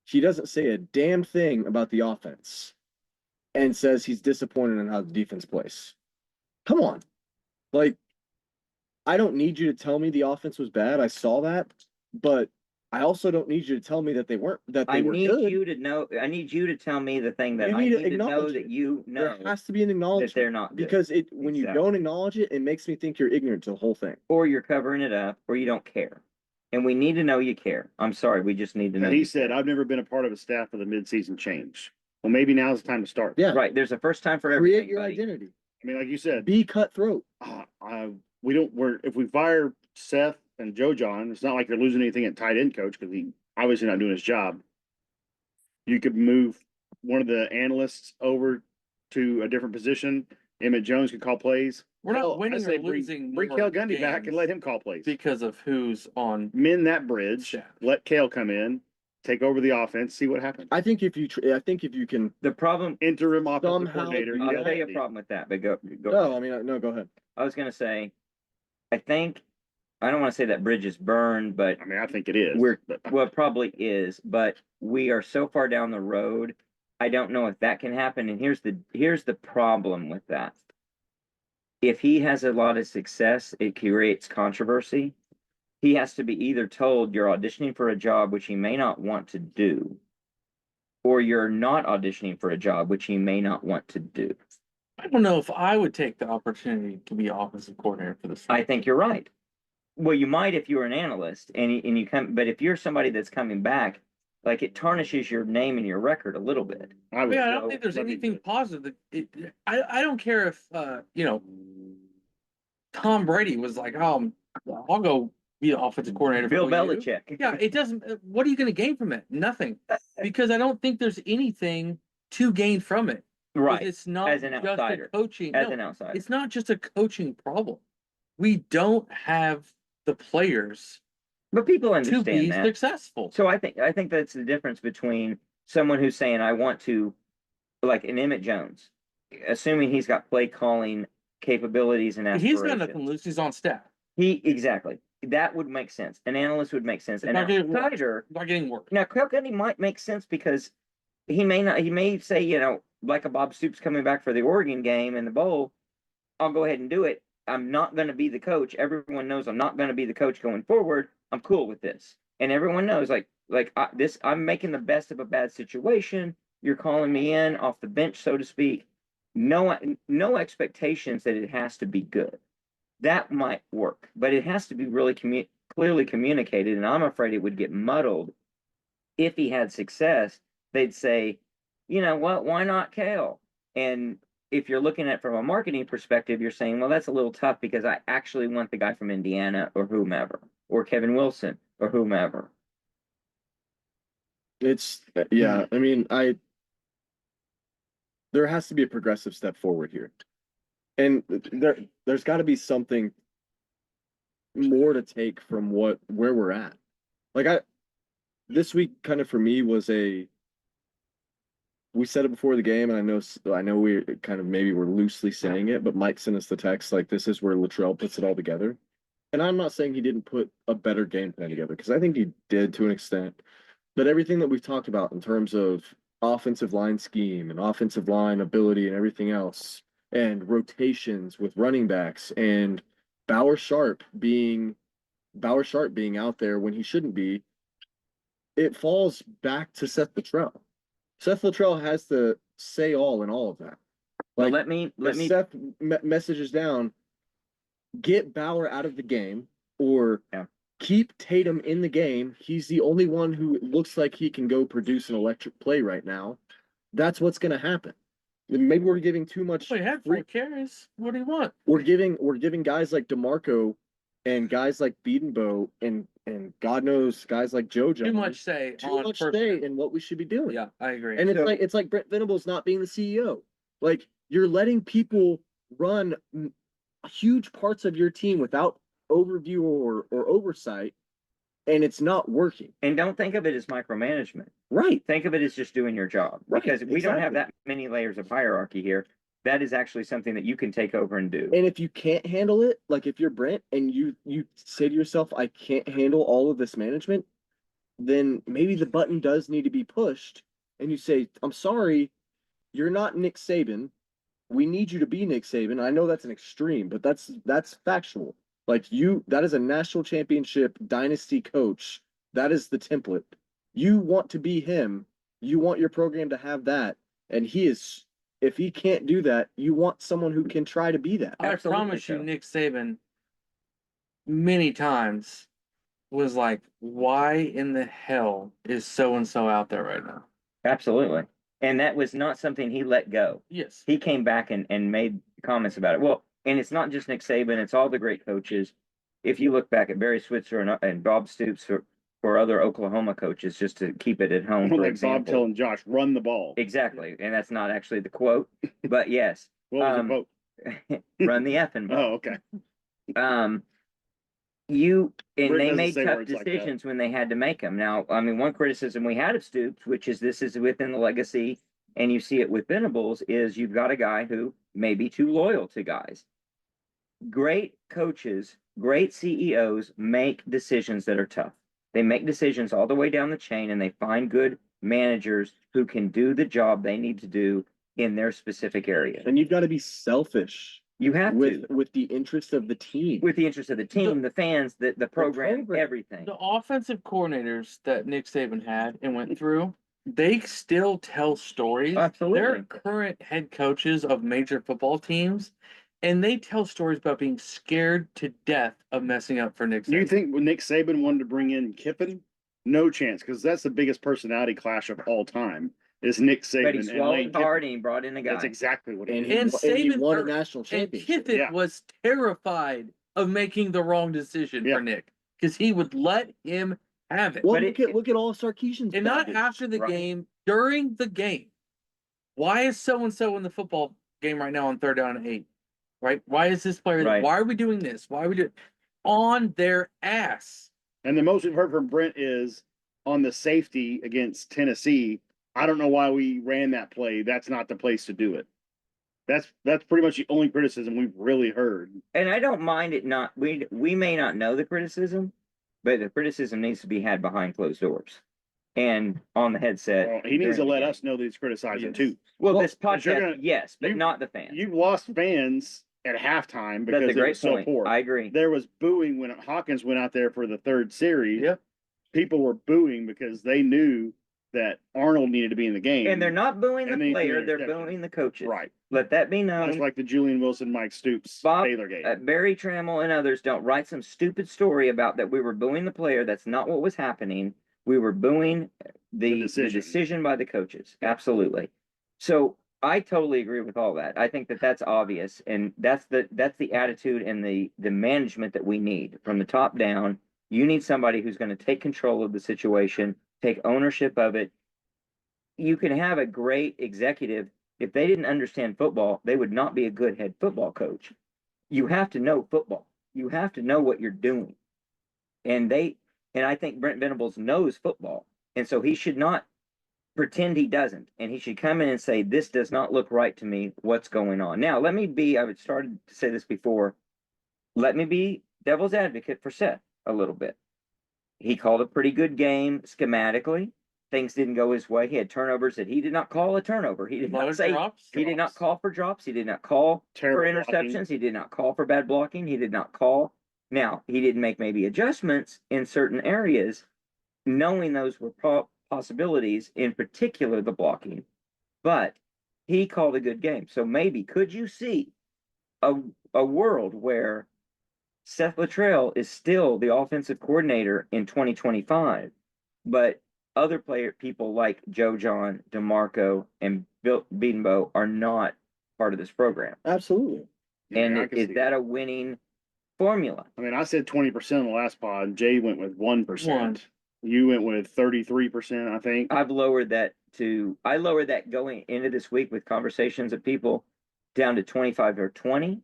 he doesn't say a damn thing about the offense and says he's disappointed in how the defense plays. Come on. Like, I don't need you to tell me the offense was bad. I saw that, but I also don't need you to tell me that they were need good. you to know. I need you to tell me the thing that You I need to need to know acknowledge that it. you know There has to be an that acknowledgement they're not good. because when you Exactly. don't acknowledge it, it makes me think you're ignorant to the whole thing. Or you're covering it up, or you don't care. And we need to know you care. I'm sorry, we just need to know. And he you said, care. I've never been a part of a staff of the midseason change. Well, maybe now's the time to start. Yeah. Right. There's a first time for everything. Create your buddy. identity. I mean, like you said, Be cutthroat. if we fire Seth and Joe John, it's not like they're losing anything at tight end coach because he obviously not doing his job. You could move one of the analysts over to a different position. Emmett Jones could call plays. We're Hell, not winning I say or losing. Bring more Cale Gundy back and games let him call plays. because of who's on. Mend that bridge. Yeah. Let Cale come in, take over the offense, see what happens. I think if you can The problem. Interim offensive somehow coordinator. do I'll that. tell you a problem with that, but go. No, I mean, no, go ahead. I was going to say, I don't want to say that bridge is burned, but I mean, I think it is. well, it probably is, but we are so far down the road. I don't know if that can happen. And here's the problem with that. If he has a lot of success, it creates controversy. He has to be either told you're auditioning for a job which he may not want to do, or you're not auditioning for a job which he may not want to do. I don't know if I would take the opportunity to be offensive coordinator for this. I think you're right. Well, you might if you were an analyst and you come, but if you're somebody that's coming back, like it tarnishes your name and your record a little bit. I would Yeah, I go, don't think there's let me anything do it. positive. I don't care if Tom Brady was like, oh, I'll go be the offensive coordinator. Bill for you. Belichick. Yeah, it doesn't. What are you going to gain from it? Nothing, because I don't think there's anything to gain from it. Right. It's not As an just outsider. a coaching. As no, an outsider. it's not just a coaching problem. We don't have the players But people to understand be that. successful. So I think that's the difference between someone who's saying I want to, like an Emmett Jones, assuming he's got play calling capabilities and He's got aspirations. nothing loose. He's on staff. Exactly. That would make sense. An analyst would make sense. It's An not getting worse. outsider. Not getting worse. Now, Kilkenny might make sense because he may say, you know, like a Bob Stoops coming back for the Oregon game in the bowl, I'll go ahead and do it. I'm not going to be the coach. Everyone knows I'm not going to be the coach going forward. I'm cool with this. And everyone knows I'm making the best of a bad situation. You're calling me in off the bench, so to speak. No expectations that it has to be good. That might work, but it has to be really clearly communicated. And I'm afraid it would get muddled if he had success. They'd say, you know what, why not Kale? And if you're looking at it from a marketing perspective, you're saying, well, that's a little tough because I actually want the guy from Indiana or whomever, or Kevin Wilson or whomever. It's yeah. I mean, there has to be a progressive step forward here, and there's got to be something more to take from where we're at. Like this week kind of for me was we said it before the game, and I know we kind of maybe we're loosely saying it, but Mike sent us the text like this is where Luttrell puts it all together. And I'm not saying he didn't put a better game plan together because I think he did to an extent. But everything that we've talked about in terms of offensive line scheme and offensive line ability and everything else, and rotations with running backs and Bauer Sharp being out there when he shouldn't be, it falls back to Seth Luttrell. Seth Luttrell has to say all in all of that. Well, Like, let me Seth messages down, get Bauer out of the game or keep Tatum in the game. He's the only one who looks like he can go produce an electric play right now. That's what's going to happen. Maybe we're giving too much. Well, he had 4 carries. What do you want? We're giving guys like DeMarco and guys like Biedenbow and God knows guys like Joe Jones Too much say in what we should be doing. Yeah, I agree. And it's like Brent Venables not being the CEO. Like you're letting people run huge parts of your team without overview or oversight, and it's not working. And don't think of it as micromanagement. Right. Think of it as just doing your job. Right, Because we don't have exactly. that many layers of hierarchy here. That is actually something that you can take over and do. And if you can't handle it, like if you're Brent and you say to yourself, I can't handle all of this management, then maybe the button does need to be pushed and you say, I'm sorry, you're not Nick Saban. We need you to be Nick Saban. I know that's an extreme, but that's factual. Like that is a national championship dynasty coach. That is the template. You want to be him. You want your program to have that. And if he can't do that, you want someone who can try to be that. I promise you, Nick Saban many times was like, why in the hell is so and so out there right now? Absolutely. And that was not something he let go. Yes. He came back and made comments about it. Well, and it's not just Nick Saban, it's all the great coaches. If you look back at Barry Switzer and Bob Stoops or other Oklahoma coaches, just to keep it at home, for like example. Bob telling Josh, run the ball. Exactly. And that's not actually the quote, but yes. What was the quote? Run the effing ball. Oh, okay. They made say tough words like that. decisions when they had to make them. Now, I mean, one criticism we had of Stoops, which is this is within the legacy, and you see it with Venables, is you've got a guy who may be too loyal to guys. Great coaches, great CEOs make decisions that are tough. They make decisions all the way down the chain, and they find good managers who can do the job they need to do in their specific area. And you've got to be selfish. You have to. With the interest of the team. With the interest of the team, the fans, the program, everything. The offensive coordinators that Nick Saban had and went through, they still tell stories. Absolutely. They're current head coaches of major football teams, and they tell stories about being scared to death of messing up for Nick Saban. You think when Nick Saban wanted to bring in Kiffin? No chance, because that's the biggest personality clash of all time. Is Nick Saban But he and swallowed Lane hard Kiffin. and he brought in a guy. That's exactly what he And did. he won a Saban- national And championship. Kiffin was terrified of making the wrong decision Yeah. for Nick because he would let him have it. Well, But look at all Sarkisian's And not baggage. after the Right. game, during the game. Why is so and so in the football game right now on 3rd down and 8? Right? Why is this player? Right. Why are we doing this? Why are we doing on their ass? And the most we've heard from Brent is on the safety against Tennessee. I don't know why we ran that play. That's not the place to do it. That's pretty much the only criticism we've really heard. And I don't mind it not, we may not know the criticism, but the criticism needs to be had behind closed doors and on the headset. Well, he needs during to the let game. us know that he's criticizing Yes. too. Well, Well, this 'cause you're podcast, gonna- yes, but you- not the fans. You've lost fans at halftime That's because a it great was so point. poor. I agree. There was booing when Hawkins went out there for the third series. Yep. People were booing because they knew that Arnold needed to be in the game. And they're not booing And the then he threw player, an they're interception. booing the coaches. Right. Let that be Much known. like the Julian Wilson, Mike Stoops Bob, Baylor game. Barry Trammell and others don't write some stupid story about that we were booing the player. That's not what was happening. We were booing the decision. decision by the coaches. Absolutely. So I totally agree with all that. I think that that's obvious, and that's the attitude and the management that we need from the top down. You need somebody who's going to take control of the situation, take ownership of it. You can have a great executive. If they didn't understand football, they would not be a good head football coach. You have to know football. You have to know what you're doing. And I think Brent Venables knows football. And so he should not pretend he doesn't. And he should come in and say, this does not look right to me. What's going on? Now, I've started to say this before. Let me be devil's advocate for Seth a little bit. He called a pretty good game schematically. Things didn't go his way. He had turnovers that he did not call a turnover. He did A lot not of say drops. he did not call for drops. He did not call Terrible for interceptions. blocking. He did not call for bad blocking. He did not call. Now, he didn't make maybe adjustments in certain areas, knowing those were possibilities, in particular the blocking. But he called a good game. So maybe could you see a world where Seth Luttrell is still the offensive coordinator in 2025, but other people like Joe John, DeMarco, and Bill Bedenbaugh are not part of this program. Absolutely. Yeah, And I can is see that a winning formula? I mean, I said 20% on the last pod. Jay went with 1%. One. You went with 33%, I think. I lowered that going into this week with conversations of people down to 25 or 20.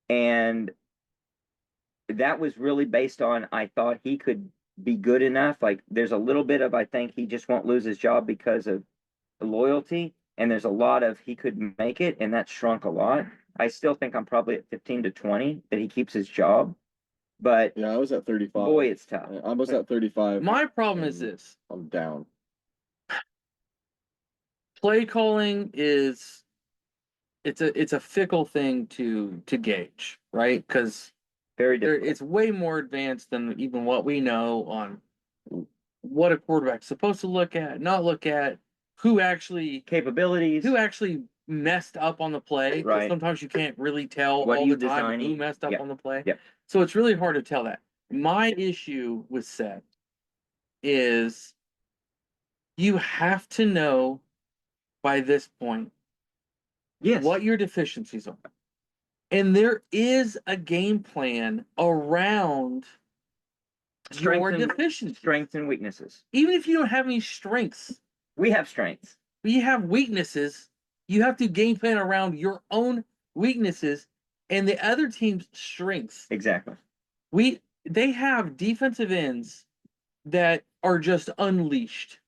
And that was really based on, I thought he could be good enough. Like there's a little bit of, I think he just won't lose his job because of loyalty. And there's a lot of, he could make it, and that shrunk a lot. I still think I'm probably at 15 to 20 that he keeps his job, but Yeah, I was at 35. boy, it's tough. I was at 35. My problem is this. I'm down. Play calling is it's a fickle thing to gauge, right? Because Very difficult. it's way more advanced than even what we know on what a quarterback's supposed to look at, not look at, who actually Capabilities. messed up on the play. 'Cause Right. sometimes you can't really tell What are all you the time who designing? messed up Yep. on the play. Yep. So it's really hard to tell that. My issue with Seth is you have to know by this point Yes. what your deficiencies are. And there is a game plan around your deficiencies. Strengths and weaknesses. Even if you don't have any strengths, We have strengths. but you have weaknesses, you have to game plan around your own weaknesses and the other team's strengths. Exactly. They have defensive ends that are just unleashed.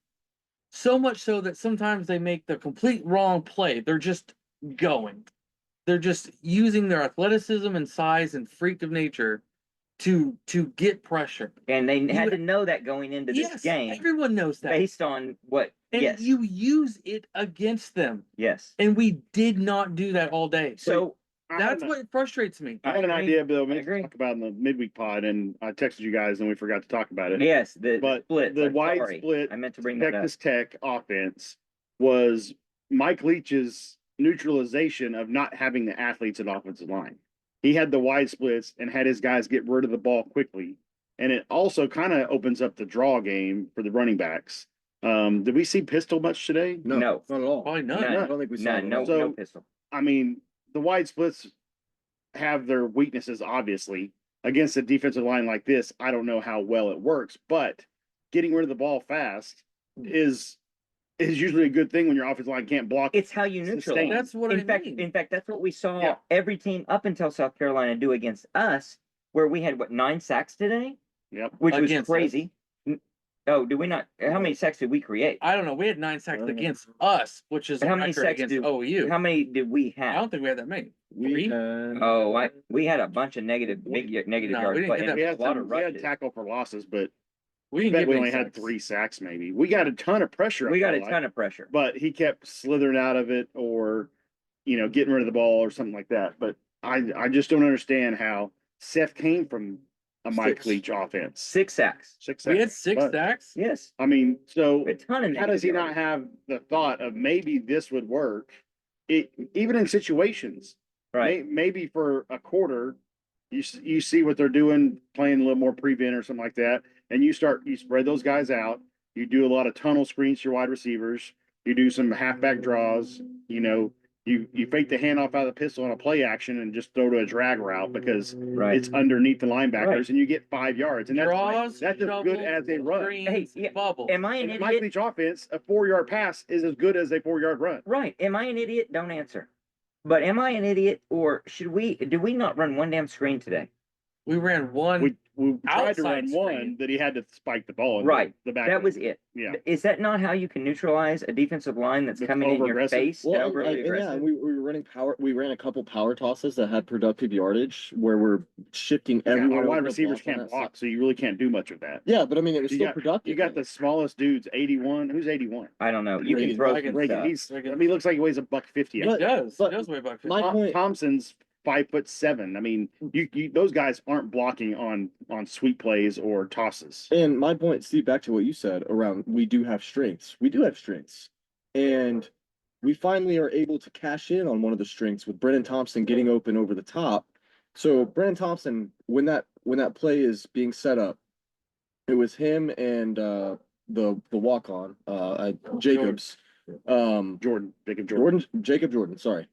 So much so that sometimes they make the complete wrong play. They're just going. They're just using their athleticism and size and freak of nature to get pressure. And they You- had to know that going into this Yes, game everyone knows that. based on what. And yes. you use it against them. Yes. And we did not do that all day. So That's what frustrates me. I have an agree. idea, Bill, I maybe agree. to talk about in the midweek pod, and I texted you guys and we forgot to talk about it. yes, the But split. the I'm wide sorry. split I meant to bring that up. Texas Tech offense was Mike Leach's neutralization of not having the athletes at offensive line. He had the wide splits and had his guys get rid of the ball quickly. And it also kind of opens up the draw game for the running backs. Did we see pistol much today? No, No. not at all. Probably none. None. I don't think we saw No, it at no, all. So- no pistol. I mean, the wide splits have their weaknesses, obviously. Against a defensive line like this, I don't know how well it works, but getting rid of the ball fast is usually a good thing when your offensive line can't block. It's how you neutralize. Sustain. That's what I mean. In fact, that's what we saw Yeah. every team up until South Carolina do against us, where we had 9 sacks today, Yep. which was Against us. crazy. Oh, do we not? How many sacks did we create? I don't know. We had 9 sacks against us, which is How a many record sacks against did? OU. How many did we I have? don't think we had that many. We Three? had Oh, we had a bunch of negative, negative No, yards, we didn't but get and that We a had lot of we had rushes. tackle for losses, but We I didn't bet get we many only had sacks. 3 sacks maybe. We got a ton of pressure. We I got a feel like, ton of pressure. but he kept slithering out of it or, getting rid of the ball or something like that. But I just don't understand how Seth came from a Mike 6. Leach offense. 6 sacks. 6 We had sacks. 6 But, sacks. Yes. I mean, so A ton of how does he negative not yards. have the thought of maybe this would work? Even in situations, Right. maybe for a quarter, you see what they're doing, playing a little more prevent or something like that, and you spread those guys out. You do a lot of tunnel screens to your wide receivers. You do some halfback draws. You fake the handoff out of the pistol on a play action and just throw to a drag route because Right. it's underneath the linebackers Right. and you get 5 yards. And Draws, that's as good shovels, as a run. screens, Hey, yeah, bubbles. Am I an In Mike idiot? Leach offense, a 4-yard pass is as good as a 4-yard run. Right. Am I an idiot? Don't answer. But am I an idiot, or do we not run one damn screen today? We ran one. We tried to Outside run screen. one that he had to spike the ball. Right. The back. That was it. Yeah. Is that not how you can neutralize a defensive line that's That's coming in your over-aggressive? face and Well, overly and yeah, aggressive? and we were running power. We ran a couple power tosses that had productive yardage where we're shifting everyone. Our over wide to receivers block on can't that block, side. so you really can't do much with that. Yeah, but I mean, it was You still got- productive. You got the smallest dudes, 81. Who's 81? I don't know. You can Reagan. throw Reagan. some Reagan. stuff. He looks like he weighs $150. He But- does. but He does weigh about 50. my point- Thompson's 5'7". I mean, those guys aren't blocking on sweep plays or tosses. And my point, Steve, back to what you said around we do have strengths. We do have strengths. And we finally are able to cash in on one of the strengths with Brennan Thompson getting open over the top. So Brennan Thompson, when that play is being set up, it was him and the walk on Jacobs. Jacob Jordan, sorry.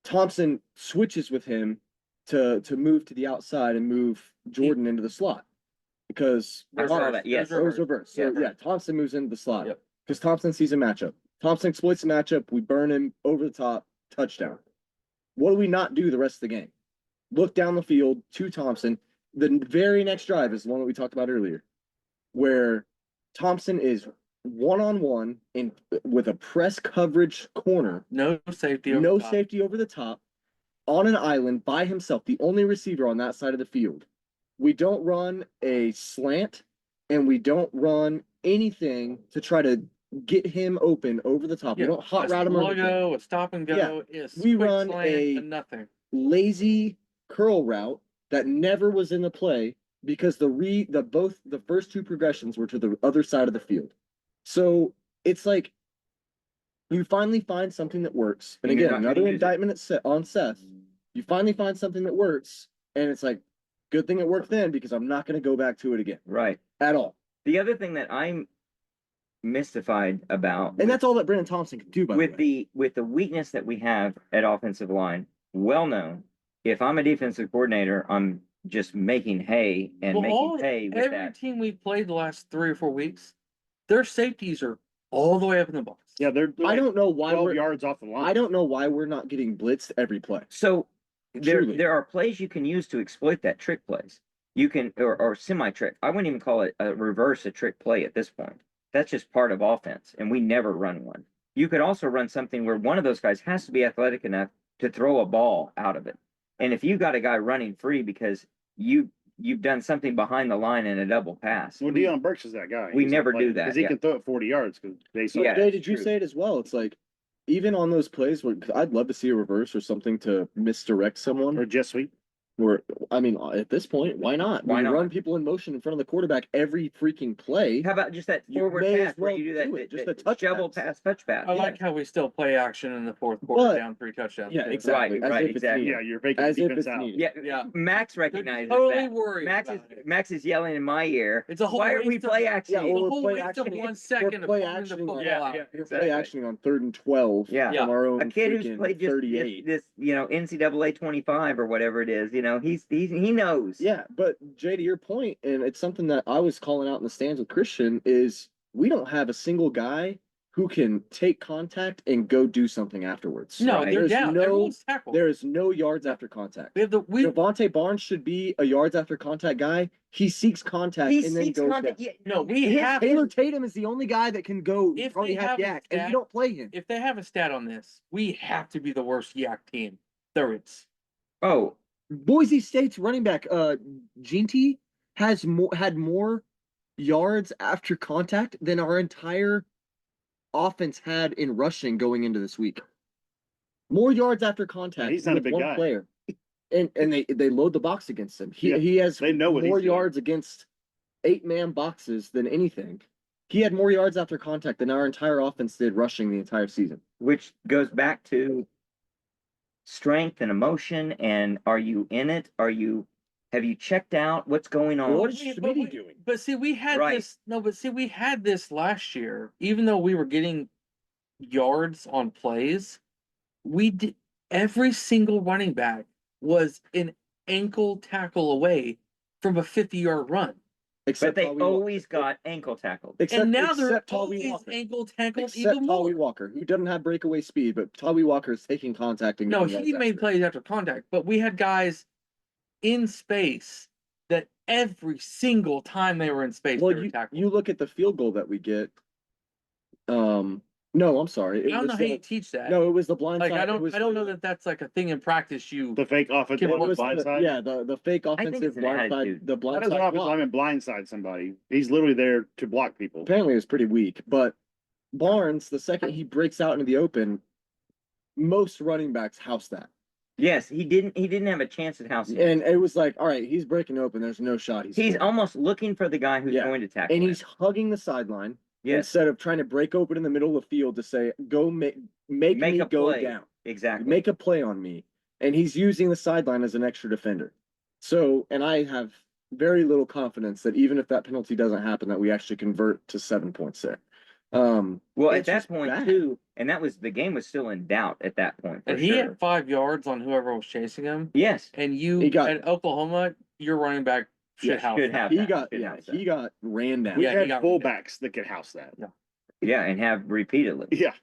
Thompson switches with him to move to the outside and move Jordan into the slot because I saw that. Yes. it was reversed. So Yeah. yeah, Thompson moves into the slot Yep. because Thompson sees a matchup. Thompson exploits the matchup. We burn him over the top, touchdown. What do we not do the rest of the game? Look down the field to Thompson. The very next drive is the one that we talked about earlier, where Thompson is one-on-one in with a press coverage corner. No safety. Over No the top. safety over the top, on an island by himself, the only receiver on that side of the field. We don't run a slant and we don't run anything to try to get him open over the top. Yeah, We don't hot a route him. or slug anything. go, a stop and go. Yeah, Yes. we quick run slant a- and nothing. Lazy curl route that never was in the play because both the first two progressions were to the other side of the field. So it's like you finally find something that works. And And you're again, not gonna another use it. indictment on Seth. You finally find something that works, and it's like, good thing it worked then because I'm not going to go back to it again Right. at all. The other thing that I'm mystified about, And that's all that Brandon Thompson can do. By with the way, with the weakness that we have at offensive line, well known. If I'm a defensive coordinator, I'm just making hay and making hay with every that. team we've played the last 3 or 4 weeks, their safeties are all the way up in the box. Yeah, they're I like don't know why 12 we're. yards off the line. I don't know why we're not getting blitzed every play. So Truly. there are plays you can use to exploit that trick plays. You can or semi trick. I wouldn't even call it a trick play at this point. That's just part of offense, and we never run one. You could also run something where one of those guys has to be athletic enough to throw a ball out of it. And if you got a guy running free because you've done something behind the line in a double pass. Well, Deion Burks is that guy. We never do that, because he yeah. can throw it 40 yards. Because they saw Yeah. Jay, did you true. say it as well? It's like even on those plays where 'cause I'd love to see a reverse or something to misdirect someone. or jet sweep. Where I mean, at this point, why not? Why We not? run people in motion in front of the quarterback every freaking play. How about just that You forward may as pass where well you do that, do it, just that a touch shovel pass. touch pass? I like how we still play action in the fourth quarter, But- down 3 touchdowns. Yeah, too. exactly. Right, as if it's exactly. needed. Yeah, you're making As the if defense it's out. needed. Yeah, Yeah. Max They're recognizes totally that. worried. Max is yelling in my ear. It's a whole Why are we waste of- play Yeah, actioning? The well, we're whole play waste of actioning- 1 second we're of play farming the actioning on- football out. We're exactly. play actioning on 3rd and 12 Yeah. from our own A kid who's freaking played just 38. this NCAA 25 or whatever it is, he knows. Yeah, but Jay, to your point, and it's something that I was calling out in the stands with Christian, is we don't have a single guy who can take contact and go do something afterwards. No, Right. they're There's down. no- Everyone's tackled. There is no yards after contact. We have Javonte Barnes should be a yards after contact guy. He seeks contact He and then seeks goes contact. down. Yeah, no, we his- have Taylor Tatum is the only guy that can go If probably they half have a yak, and stat- you don't play him. if they have a stat on this, we have to be the worst yak team there is. Oh, Boise State's running back, Ginty, had more yards after contact than our entire offense had in rushing going into this week. More yards after contact. he's not a with big one guy. player. And they load the box against him. Yeah, He has they know what more he's doing. yards against 8-man boxes than anything. He had more yards after contact than our entire offense did rushing the entire season. which goes back to strength and emotion. And are you in it? Have you checked out what's going on? What is But Schmitty doing? But see, we had Right. this. No, but see, we had this last year. Even though we were getting yards on plays, we did every single running back was an ankle tackle away from a 50-yard run. But Except they Tawee Wa- always got ankle tackled. except, And now they're except Tawee always Walker. ankle tackled Except even Tawee more. Walker, who doesn't have breakaway speed, but Tawee Walker is taking contact and No, getting he yards made after it. plays after contact, but we had guys in space that every single time they were in space, Well, they were tackled. you look at the field goal that we get. No, I'm sorry. I don't know was how you the- teach that. No, it was the blind Like side. I it don't was know that that's like a thing in practice. You The fake offensive Can It work was blind the, side. yeah, the fake think offensive it's an blind side. attitude. The How blind does an side offensive block. lineman blindside somebody? He's literally there to block people. Apparently, it was pretty weak. But Barnes, the second he breaks out into the open, most running backs house that. Yes, he didn't have a chance at housing. And it was like, all right, he's breaking open. There's no shot. He's scoring. almost looking for the guy who's Yeah. going to tackle And him. he's hugging the sideline Yes, instead of trying to break open in the middle of the field to say, go make make me a go play. down. Exactly. Make a play on me. And he's using the sideline as an extra defender. So, and I have very little confidence that even if that penalty doesn't happen, that we actually convert to 7 points there. Well, at it's that just point bad. too, and that was the game was still in doubt at that point. For and he sure. had 5 yards on whoever was chasing him. Yes, And you He got- at Oklahoma, your running back should Yeah, house should that. have. He that. got, Should yeah, house that. he got ran down. We Yeah, he had got- fullbacks that could house that. yeah, and have repeatedly. Yeah,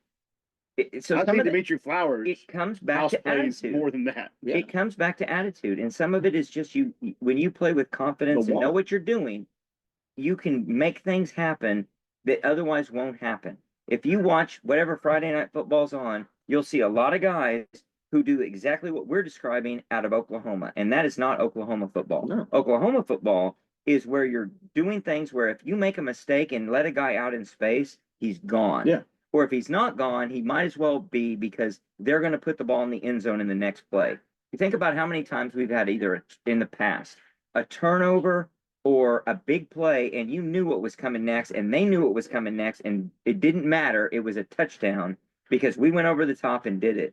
So I some think of Dimitri Flowers it comes back house to plays attitude. more than that. Yeah. It comes back to attitude, and some of it is just you. When you play with confidence The and know walk. what you're doing, you can make things happen that otherwise won't happen. If you watch whatever Friday Night Football's on, you'll see a lot of guys who do exactly what we're describing out of Oklahoma, and that is not Oklahoma football. No. Oklahoma football is where you're doing things where if you make a mistake and let a guy out in space, he's gone. Yeah. Or if he's not gone, he might as well be, because they're going to put the ball in the end zone in the next play. You think about how many times we've had either in the past a turnover or a big play, and you knew what was coming next, and they knew what was coming next, and it didn't matter. It was a touchdown because we went over the top and did it.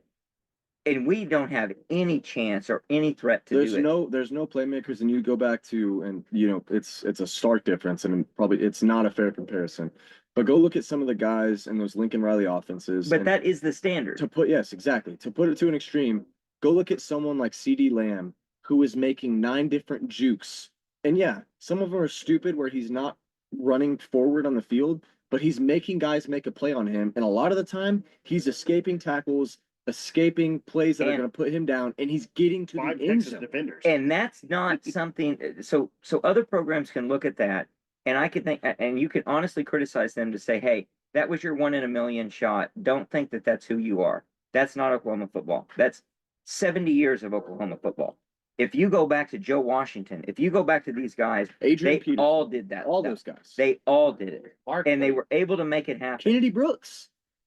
And we don't have any chance or any threat to There's do it. there's no playmakers, and you go back to, and it's a stark difference, and probably it's not a fair comparison. But go look at some of the guys in those Lincoln Riley offenses. But and that is the standard. yes, exactly. To put it to an extreme, go look at someone like CD Lamb, who is making 9 different jukes. And yeah, some of them are stupid where he's not running forward on the field, but he's making guys make a play on him. And a lot of the time, he's escaping tackles, escaping plays that are And- going to put him down, and he's getting to 5 the end Texas zone. defenders. And that's not something. So other programs can look at that, and I could think, and you can honestly criticize them to say, hey, that was your 1 in a million shot. Don't think that that's who you are. That's not Oklahoma football. That's 70 years of Oklahoma football. If you go back to Joe Washington, if you go back to these guys, Adrian they Peterson, all did that. all stuff. those guys. They all did it, Mark, and they were able to make it happen.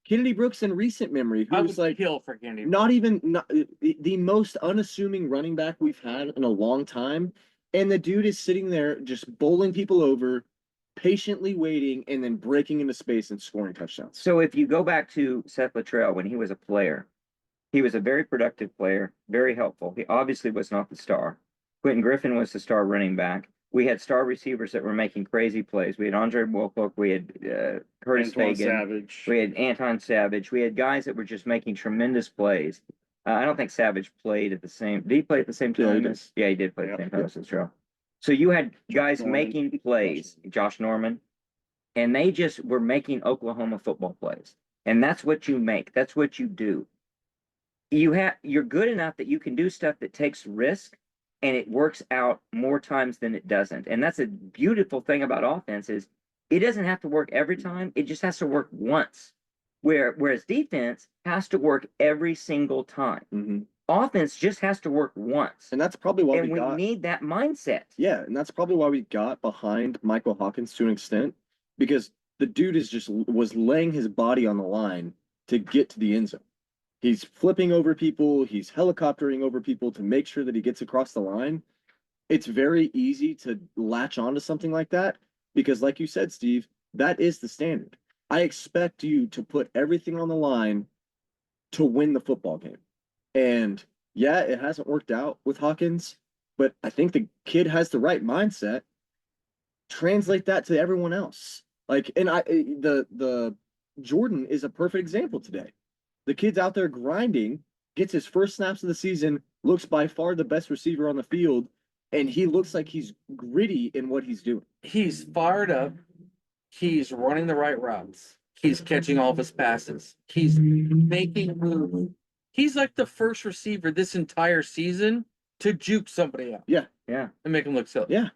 Kennedy Brooks in recent memory, I who would was like kill for Kennedy. not the most unassuming running back we've had in a long time. And the dude is sitting there just bowling people over, patiently waiting, and then breaking into space and scoring touchdowns. So if you go back to Seth Luttrell when he was a player, he was a very productive player, very helpful. He obviously was not the star. Quentin Griffin was the star running back. We had star receivers that were making crazy plays. We had Andre Wilcock. We had Curtis Antoine Fagan. Savage. We had Anton Savage. We had guys that were just making tremendous plays. I don't think Savage played at the same. Did he play at the same Yeah, he time did. as? Yeah, he did play at the Yep. same time as Luttrell. So you had guys Norman. making plays. Josh Norman. and they just were making Oklahoma football plays. And that's what you make. That's what you do. You're good enough that you can do stuff that takes risk and it works out more times than it doesn't. And that's a beautiful thing about offense is it doesn't have to work every time. It just has to work once. Whereas defense has to work every single time. Mhm. Offense just has to work once. And that's probably why And we got need that mindset. yeah, and that's probably why we got behind Michael Hawkins to an extent, because the dude was laying his body on the line to get to the end zone. He's flipping over people, he's helicoptering over people to make sure that he gets across the line. It's very easy to latch onto something like that because, like you said, Steve, that is the standard. I expect you to put everything on the line to win the football game. And yeah, it hasn't worked out with Hawkins, but I think the kid has the right mindset. Translate that to everyone else. Like, and the Jordan is a perfect example today. The kid's out there grinding, gets his first snaps of the season, looks by far the best receiver on the field, and he looks like he's gritty in what he's doing. He's fired up. He's running the right routes. He's catching all of his passes. He's making moves. He's like the first receiver this entire season to juke somebody out. Yeah. Yeah. And make him look silly. Yeah.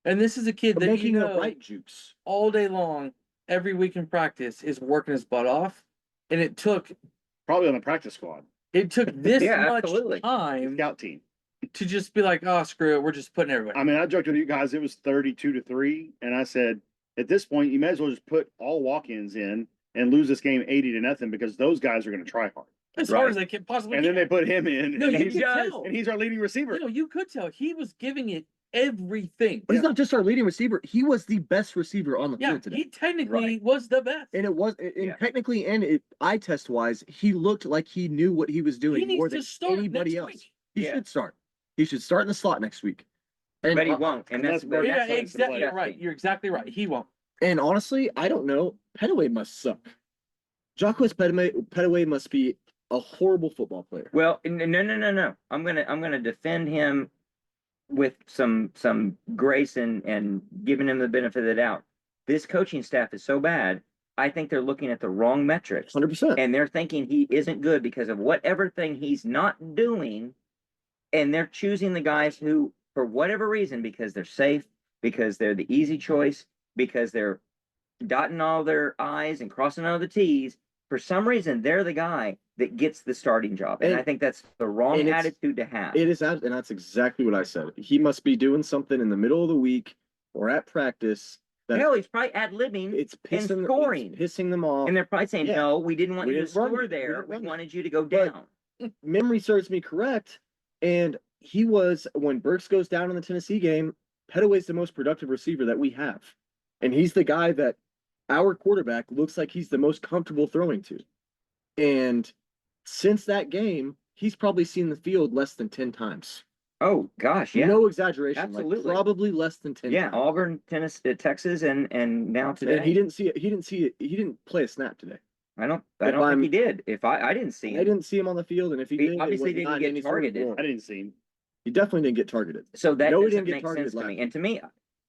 And this is a kid that Making you the know right jukes. all day long, every week in practice, is working his butt off. And it took Probably on the practice squad, this Yeah, much absolutely. time scout team. to just be like, oh, screw it, we're just putting everybody. I mean, I joked with you guys, it was 32-3, and I said, at this point, you may as well just put all walk-ins in and lose this game 80-0 because those guys are going to try hard. as right. hard as they can possibly. And then they put him in, No, and, you he's, could tell. and he's our leading receiver. No, you could tell he was giving it everything. But he's not just our leading receiver. He was the best receiver on the Yeah, field today. he technically Right. was the best. And it was, and Yeah. technically, and eye test wise, he looked like he knew what he was doing He more needs than to start anybody next else. week. He Yeah. should start. He should start in the slot next week. And But he won't. And Unless that's Burke- Yeah, that's what- exactly. You're yeah. right. You're exactly right. He won't. And honestly, I don't know. Petaway must suck. Jacques Petaway must be a horrible football player. Well, no. I'm gonna defend him with some grace and giving him the benefit of the doubt. This coaching staff is so bad. I think they're looking at the wrong metrics, 100%. and they're thinking he isn't good because of whatever thing he's not doing, and they're choosing the guys who, for whatever reason, because they're safe, because they're the easy choice, because they're dotting all their I's and crossing all the T's. For some reason, they're the guy that gets the starting job, and I think that's the wrong and it's- attitude to have. It is, and that's exactly what I said. He must be doing something in the middle of the week or at practice that Hell, he's probably ad-libbing, it's pissing, scoring. it's pissing them off. and they're probably saying, Yeah. "No, we didn't want We you to didn't run score it. We there. didn't We run it." wanted you to go But- down." Memory serves me correct, and he was, when Burks goes down in the Tennessee game, Petaway's the most productive receiver that we have, and he's the guy that our quarterback looks like he's the most comfortable throwing to. And since that game, he's probably seen the field less than 10 times. Oh gosh, yeah, No exaggeration. Absolutely. Like probably less than 10 yeah. times. Auburn, Tennessee, Texas, and now today. And he didn't see it. He didn't play a snap today. I don't if think I'm- he did. If I didn't see him. I didn't see him on the field, and if he He did, it obviously was didn't not get any sort of targeted. warrant. I didn't see him. He definitely didn't get targeted. So that No, he doesn't didn't get make targeted sense to me. last And to me,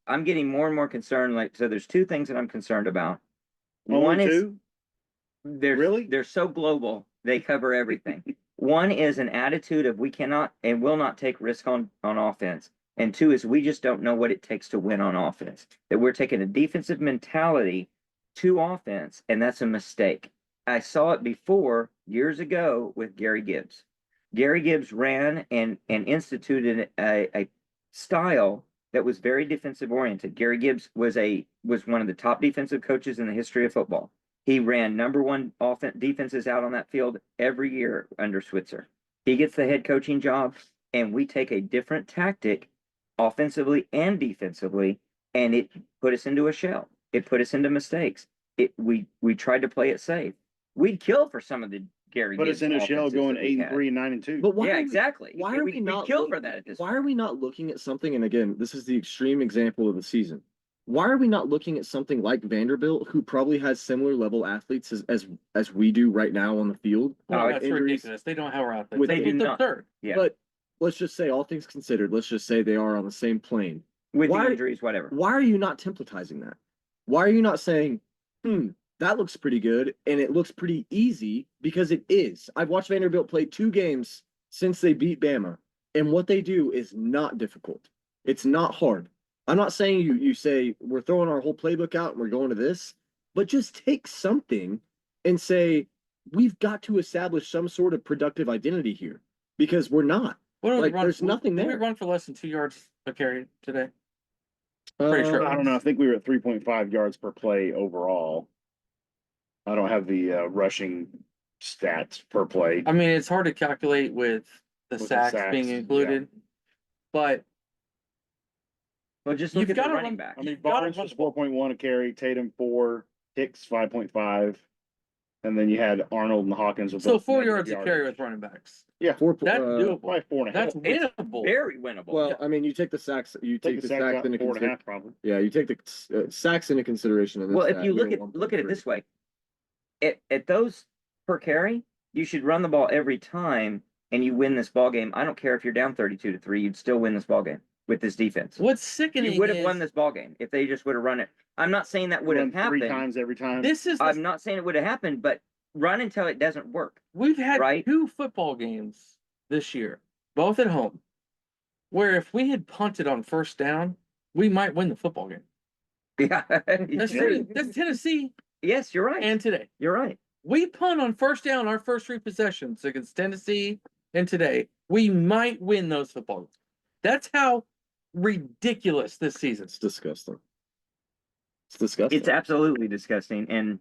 I'm getting more and more concerned. Like, so there's two things that I'm concerned about. Only One is two? Really? they're so global, they cover everything. One is an attitude of we cannot and will not take risk on offense. And two is we just don't know what it takes to win on offense. That we're taking a defensive mentality to offense, and that's a mistake. I saw it before years ago with Gary Gibbs. Gary Gibbs ran and instituted a style that was very defensive oriented. Gary Gibbs was one of the top defensive coaches in the history of football. He ran number one defenses out on that field every year under Switzer. He gets the head coaching job, and we take a different tactic offensively and defensively, and it put us into a shell. It put us into mistakes. We tried to play it safe. We'd kill for some of the Gary Put Gibbs us in a shell offenses going that we 8-3 had. and 9-2. But why? Yeah, are we- exactly. Why are we We'd not kill look- for that at this Why point. are we not looking at something? And again, this is the extreme example of the season. Why are we not looking at something like Vanderbilt, who probably has similar level athletes as we do right now on the field? Well, Oh, that's injuries. ridiculous. They don't have our outfits. With- They They think do they're not. third. Yeah. But let's just say, all things considered, let's just say they are on the same plane. With why- the injuries, whatever. Why are you not templatizing that? Why are you not saying, that looks pretty good and it looks pretty easy? Because it is. I've watched Vanderbilt play 2 games since they beat Bama, and what they do is not difficult. It's not hard. I'm not saying you say we're throwing our whole playbook out and we're going to this, but just take something and say we've got to establish some sort of productive identity here because we're not. What did we Like, run? there's nothing Did we there. run for less than 2 yards a carry today? Pretty sure. I don't know. I think we were at 3.5 yards per play overall. I don't have the rushing stats per play. I mean, it's hard to calculate with the With the sacks sacks, being yeah. included, but Well, just look You've at the gotta running run- back. I mean, You've gotta Barnes run was the ball. 4.1 a carry, Tatum 4, Hicks 5.5, and then you had Arnold and Hawkins with so both 4 negative yards a carry yardage. with running backs. Yeah, Four, That's uh, doable. probably 4.5. That's It's winnable. very winnable. Well, I mean, you take the sacks. You Take take the the sacks sacks out, into 4.5 consideration. probably. Yeah, you take the sacks into consideration. In this Well, if stat, you you're look at it 1.3. this way, at those per carry, you should run the ball every time, and you win this ball game. I don't care if you're down 32-3, you'd still win this ball game with this defense. What's sickening You would have is won this ball game if they just would have run it. I'm not saying that would Run have 3 happened. times every time. this is I'm the, not saying it would have happened, but run until it doesn't work. we've had right? 2 football games this year, both at home, where if we had punted on first down, we might win the football game. Yeah, That's true. That's Tennessee yes, you're right. and today. You're right. We punt on first down our first 3 possessions against Tennessee and today. We might win those football games. That's how ridiculous this season. It's disgusting. It's disgusting. It's absolutely disgusting. And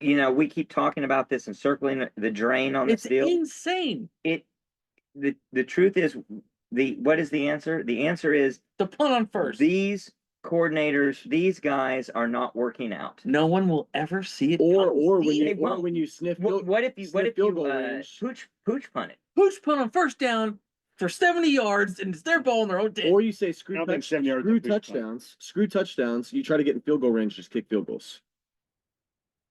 we keep talking about this and circling the drain on It's this deal. insane. The truth is, what is the answer? The answer is The punt on first. these coordinators, these guys are not working out. No one will ever see it. or coming. when you sniff. What if you sniff field goal range. pooch punt it? Pooch punt on first down for 70 yards, and it's their ball in their own 10. Or you say I screw, don't think 7 yards is a big punt. touchdowns. Screw touchdowns. You try to get in field goal range, just kick field goals.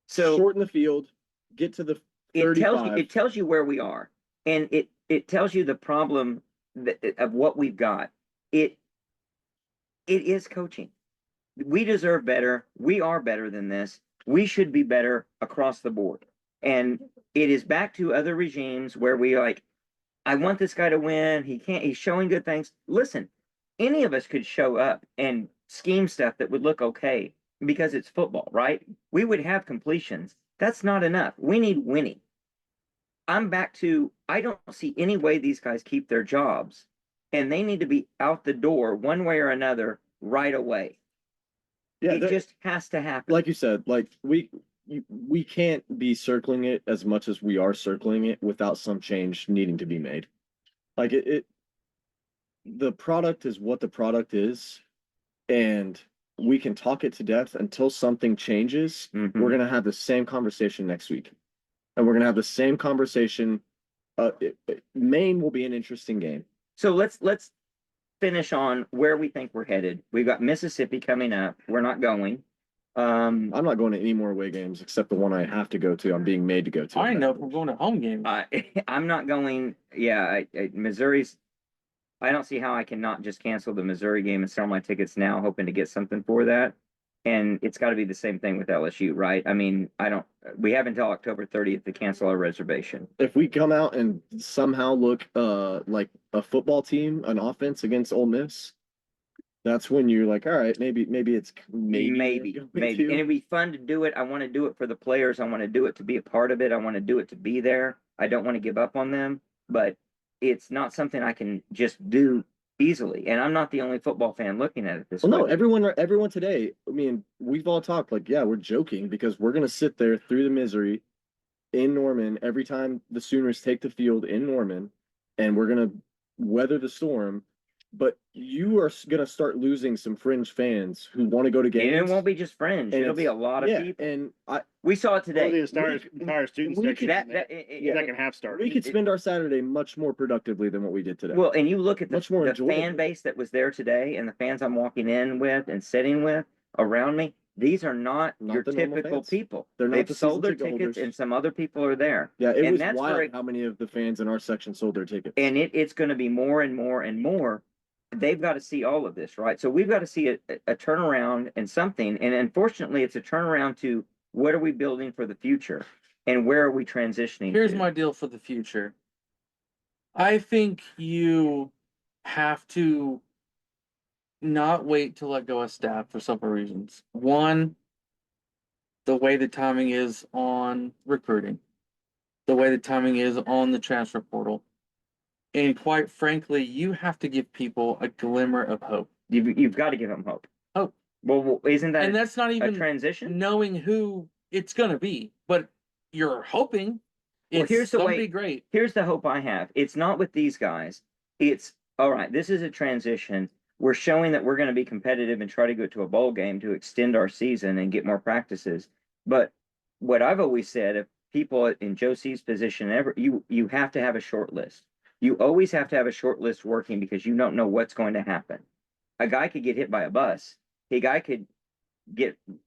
So Shorten the field, get to the 35. it tells you where we are, and it tells you the problem of what we've got. It is coaching. We deserve better. We are better than this. We should be better across the board. And it is back to other regimes where we I want this guy to win. He's showing good things. Listen, any of us could show up and scheme stuff that would look okay because it's football, right? We would have completions. That's not enough. We need winning. I'm back to, I don't see any way these guys keep their jobs, and they need to be out the door one way or another right away. Yeah, it just has to happen. Like you said, we can't be circling it as much as we are circling it without some change needing to be made. Like the product is what the product is, and we can talk it to death until something changes. Mhm. We're gonna have the same conversation next week, and we're gonna have the same conversation. Maine will be an interesting game. So let's finish on where we think we're headed. We've got Mississippi coming up. We're not going. I'm not going to any more away games except the one I have to go to. I'm being made to go to. I know if we're going to home games. I'm not going. Yeah, Missouri's. I don't see how I can not just cancel the Missouri game and sell my tickets now, hoping to get something for that. And it's got to be the same thing with LSU, right? I mean, we have until October 30th to cancel our reservation. If we come out and somehow look like a football team, an offense against Ole Miss, that's when you're like, all right, maybe it's Maybe. And it'd be fun to do it. I want to do it for the players. I want to do it to be a part of it. I want to do it to be there. I don't want to give up on them, but it's not something I can just do easily. And I'm not the only football fan looking at it this way. No, everyone today, I mean, we've all talked like, yeah, we're joking because we're going to sit there through the misery in Norman every time the Sooners take the field in Norman, and we're going to weather the storm. But you are going to start losing some fringe fans who want to go to games. And it won't be just fringe. And it'll be a lot of people. And we saw it Well, today. the entire student we section. could- Second half started. we could spend our Saturday much more productively than what we did today. Well, and you look at Much more the enjoyable. fan base that was there today and the fans I'm walking in with and sitting with around me. These are not your the normal typical fans. people. They're not They've the sold their season ticket tickets holders. and some other people are there. Yeah, it and was that's wild where how many of the fans in our section sold their tickets. And it's going to be more and more and more. they've got to see all of this, right? So we've got to see a turnaround and something. And unfortunately, it's a turnaround to what are we building for the future and where are we transitioning Here's to? my deal for the future. I think you have to not wait to let go of staff for several reasons. One, the way the timing is on recruiting, the way the timing is on the transfer portal. And quite frankly, you have to give people a glimmer of hope. You've got to give them hope. Hope. Well, isn't that And that's not a even transition? knowing who it's going to be, but you're hoping Well, it's here's the somebody way. great. Here's the hope I have. It's not with these guys. It's all right. This is a transition. We're showing that we're going to be competitive and try to go to a bowl game to extend our season and get more practices. But what I've always said, if people in Joe C's position ever, you have to have a short list. You always have to have a short list working because you don't know what's going to happen. A guy could get hit by a bus. A guy could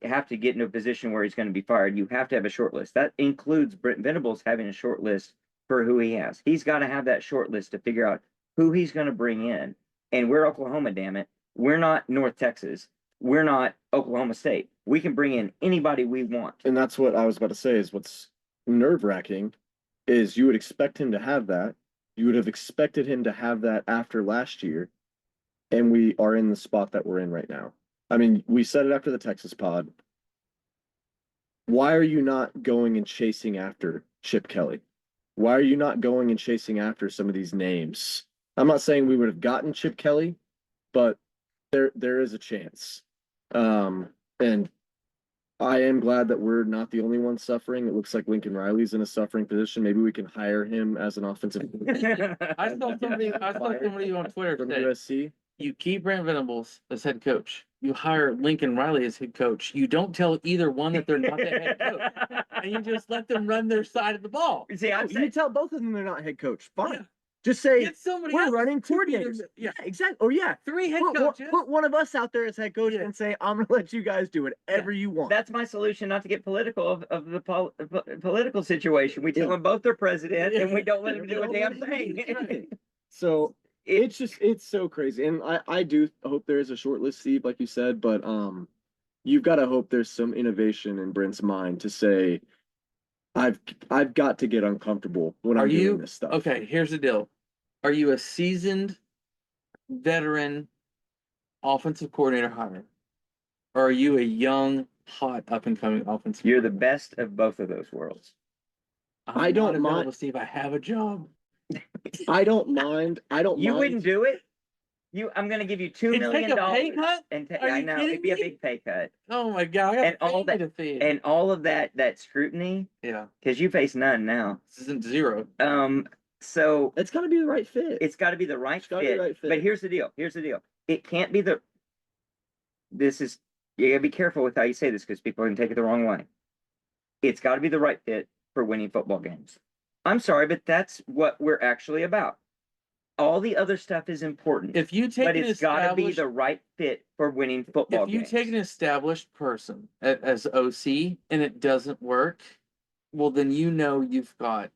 have to get into a position where he's going to be fired. You have to have a short list. That includes Brent Venables having a short list for who he has. He's got to have that short list to figure out who he's going to bring in. And we're Oklahoma, damn it. We're not North Texas. We're not Oklahoma State. We can bring in anybody we want. And that's what I was about to say is what's nerve-wracking is you would expect him to have that. You would have expected him to have that after last year. And we are in the spot that we're in right now. I mean, we said it after the Texas pod. Why are you not going and chasing after Chip Kelly? Why are you not going and chasing after some of these names? I'm not saying we would have gotten Chip Kelly, but there is a chance. And I am glad that we're not the only ones suffering. It looks like Lincoln Riley's in a suffering position. Maybe we can hire him as an offensive I saw somebody on Twitter from today. USC. You keep Brent Venables as head coach. You hire Lincoln Riley as head coach. You don't tell either one that they're not the head coach. And you just let them run their side of the ball. See, I'm You saying, tell both of them they're not head coach. Fine. Yeah. Just say Get somebody we're else running to be coordinators. the- yeah. Exactly. Or yeah, 3 head put, coaches. put one of us out there as head coach Yeah. and say, I'm gonna let you guys do whatever you want. that's my solution not to get political of the political situation. We tell them both they're president and we don't let them do a damn thing. So it's so crazy. And I do hope there is a short list, Steve, like you said, but you've got to hope there's some innovation in Brent's mind to say, I've got to get uncomfortable when I'm doing this stuff. Okay, here's the deal. Are you a seasoned veteran offensive coordinator hire? Or are you a young, hot, up and coming offensive You're the best of both of those worlds. I don't mind. Steve, I have a job. I don't mind. You wouldn't do it. I'm going to give you $2 million. Take a pay cut? And Are I you know kidding it'd be a me? big pay cut. Oh my God! I And got all family that- to feed. And all of that scrutiny, yeah, because you face none now. this isn't zero. So It's got to be the right fit. it's got to be the right It's gotta be fit. the right fit. But here's the deal. It can't be you gotta be careful with how you say this because people can take it the wrong way. It's got to be the right fit for winning football games. I'm sorry, but that's what we're actually about. All the other stuff is important, If you take but an it's got to be established, the right fit for winning football if you games. take an established person as OC and it doesn't work, well then you know you've got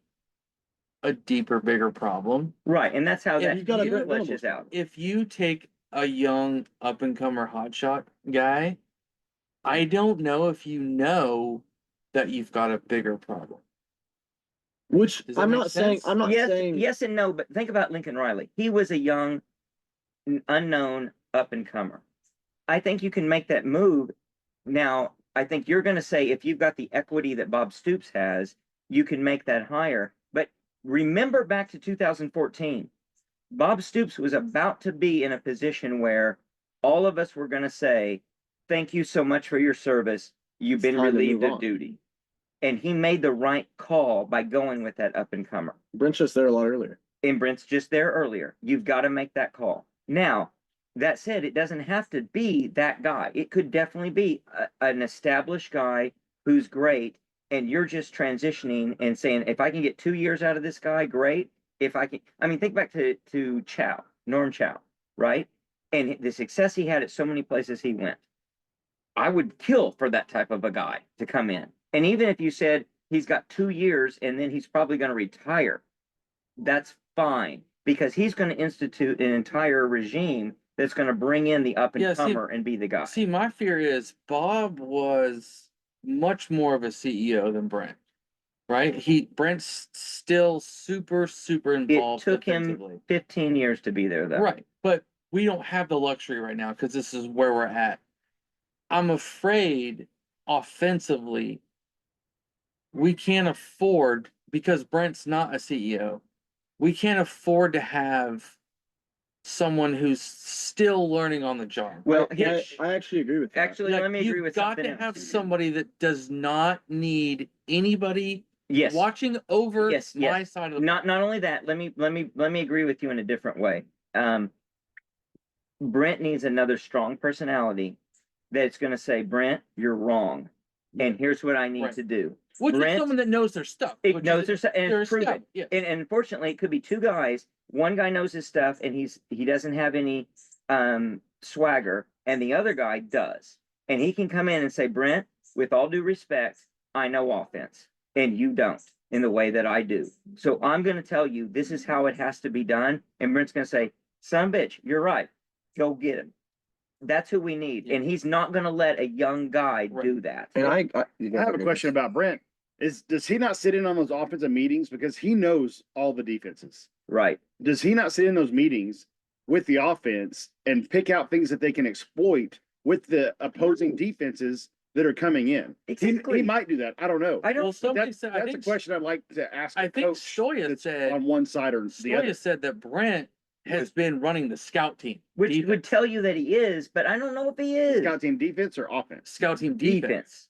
a deeper, bigger problem. Right, and that's how If that you've got a great fleshes out. If you take a young up and comer hotshot guy, I don't know if you know that you've got a bigger problem. Which Does that I'm make not saying. sense? I'm not Yes, saying. yes and no, but think about Lincoln Riley. He was a young, unknown up and comer. I think you can make that move. Now, I think you're going to say if you've got the equity that Bob Stoops has, you can make that higher. But remember back to 2014, Bob Stoops was about to be in a position where all of us were going to say, thank you so much for your service. You've been time to relieved move of on. duty. And he made the right call by going with that up and comer. Brent's just there a lot earlier. And Brent's just there earlier. You've got to make that call. Now, that said, it doesn't have to be that guy. It could definitely be an established guy who's great, and you're just transitioning and saying, if I can get 2 years out of this guy, great. If I can, I mean, think back to Norm Chow, right? And the success he had at so many places he went. I would kill for that type of a guy to come in. And even if you said he's got 2 years and then he's probably going to retire, that's fine. because he's going to institute an entire regime that's going to bring in the up and Yeah, see- comer and be the guy. See, my fear is Bob was much more of a CEO than Brent, right? Brent's still super It involved took him defensively. 15 years to be there, though. Right, but we don't have the luxury right now because this is where we're at. I'm afraid offensively, we can't afford, because Brent's not a CEO, we can't afford to have someone who's still learning on the job. Well, I actually agree with that. actually, Like, let me agree you've with got something to else. have somebody that does not need anybody Yes. watching over Yes, my yes. side of the Not only that, let me agree with you in a different way. Brent needs another strong personality that's going to say, Brent, you're wrong, and here's what I need Right. to do. which is Brent, someone that knows their stuff. it which knows is their stuff, and their it's proven. stuff, yeah. And unfortunately, it could be two guys. One guy knows his stuff, and he doesn't have any swagger, and the other guy does, and he can come in and say, Brent, with all due respect, I know offense, and you don't in the way that I do. So I'm going to tell you this is how it has to be done, and Brent's going to say, son of a bitch, you're right. Go get him. That's who we need, Yeah. and he's not going to let a young guy Right. do that. And I have a question about Brent. Does he not sit in on those offensive meetings because he knows all the defenses? Right. Does he not sit in those meetings with the offense and pick out things that they can exploit with the opposing defenses that are coming in? Exactly. He might do that. I don't know. I don't. Well, somebody said, I That's a think question I'd like to ask. I a think coach Stoya that's said on one side or the other. Stoya said that Brent has been running the scout team, Which would defense. tell you that he is, but I don't know if he is. Scout team defense or offense? Scout team defense. Defense.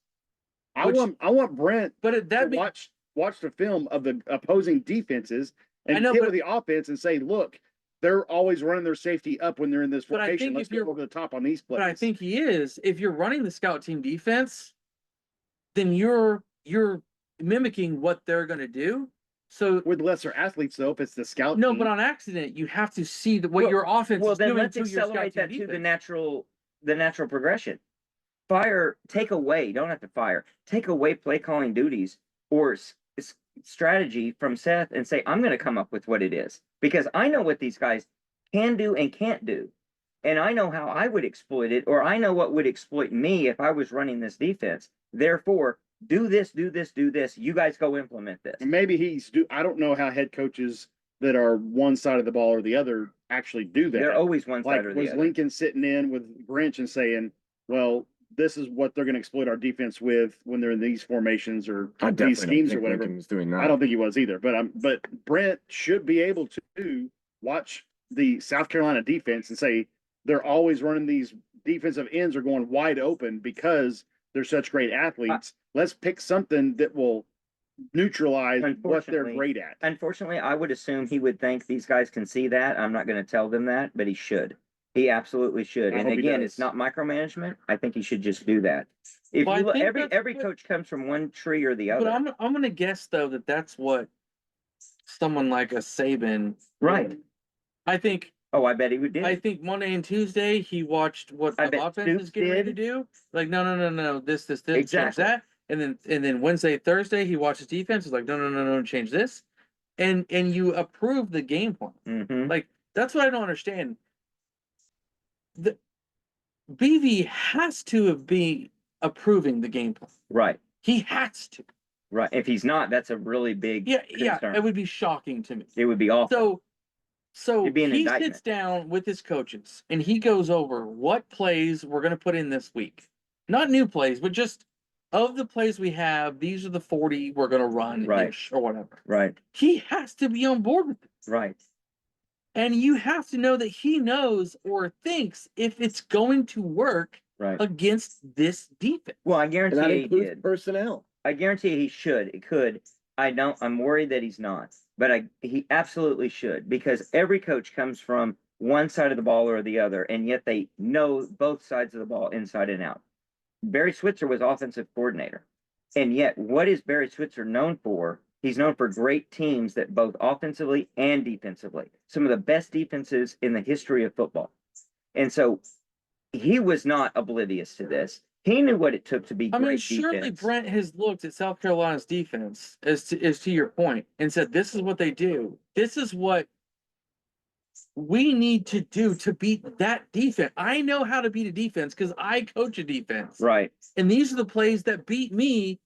I Which- want Brent But to that'd be watch the film of the opposing defenses and I know, get but- with the offense and say, look, they're always running their safety up when they're in this But I formation. think Let's if go you're- over the top on these plays. but I think he is. If you're running the scout team defense, then you're mimicking what they're gonna do. So with lesser athletes, though, if it's the scout no, team, but on accident, you have to see what Well- your offense Well, is then doing let's to your scout accelerate team that to defense. the natural progression. Take away, don't have to fire, take away play calling duties or strategy from Seth and say, I'm going to come up with what it is because I know what these guys can do and can't do. And I know how I would exploit it, or I know what would exploit me if I was running this defense. Therefore, do this, do this, do this. You guys go implement this. maybe I don't know how head coaches that are one side of the ball or the other actually do that. They're always one like, side or the was other. Lincoln sitting in with Grinch and saying, well, this is what they're going to exploit our defense with when they're in these formations or I these definitely schemes don't or think whatever. Lincoln was doing that. I don't think he was either, but Brent should be able to watch the South Carolina defense and say they're always running these defensive ends are going wide open because they're such great athletes. Let's pick something that will neutralize what they're Unfortunately- great at. Unfortunately, I would assume he would think these guys can see that. I'm not going to tell them that, but he should. He absolutely should. I And hope he again, does. it's not micromanagement. I think he should just do that. If Well, you I look, think every that's what- coach comes from one tree or the But other. I'm gonna guess though that's what someone like a Saban. Right. I think Oh, I bet he would do. I think Monday and Tuesday he watched what I the bet offense is Stoops getting ready to did. do. Like, no, this, change Exactly. that. And then Wednesday, Thursday, he watches defense. He's like, no, change this. And you approve the game plan. Mhm. Like, that's what I don't understand. The BV has to be approving the game plan. Right. He has to. Right. If he's not, that's a really big Yeah, concern. it would be shocking to me. It would be awful. So It'd be an he indictment. sits down with his coaches and he goes over what plays we're going to put in this week. Not new plays, but just of the plays we have, these are the 40 we're going to run Right. ish or whatever. Right. He has to be on board with it. Right. And you have to know that he knows or thinks if it's going to work Right. against this defense. Well, I And guarantee that he includes did. personnel. I guarantee he should. It could. I'm worried that he's not, but he absolutely should because every coach comes from one side of the ball or the other, and yet they know both sides of the ball inside and out. Barry Switzer was offensive coordinator, and yet what is Barry Switzer known for? He's known for great teams that both offensively and defensively, some of the best defenses in the history of football. And so he was not oblivious to this. He knew what it took to be I great mean, surely defense. Brent has looked at South Carolina's defense as to your point and said, this is what they do. This is what we need to do to beat that defense. I know how to beat a defense because I coach a defense. Right. And these are the plays that beat me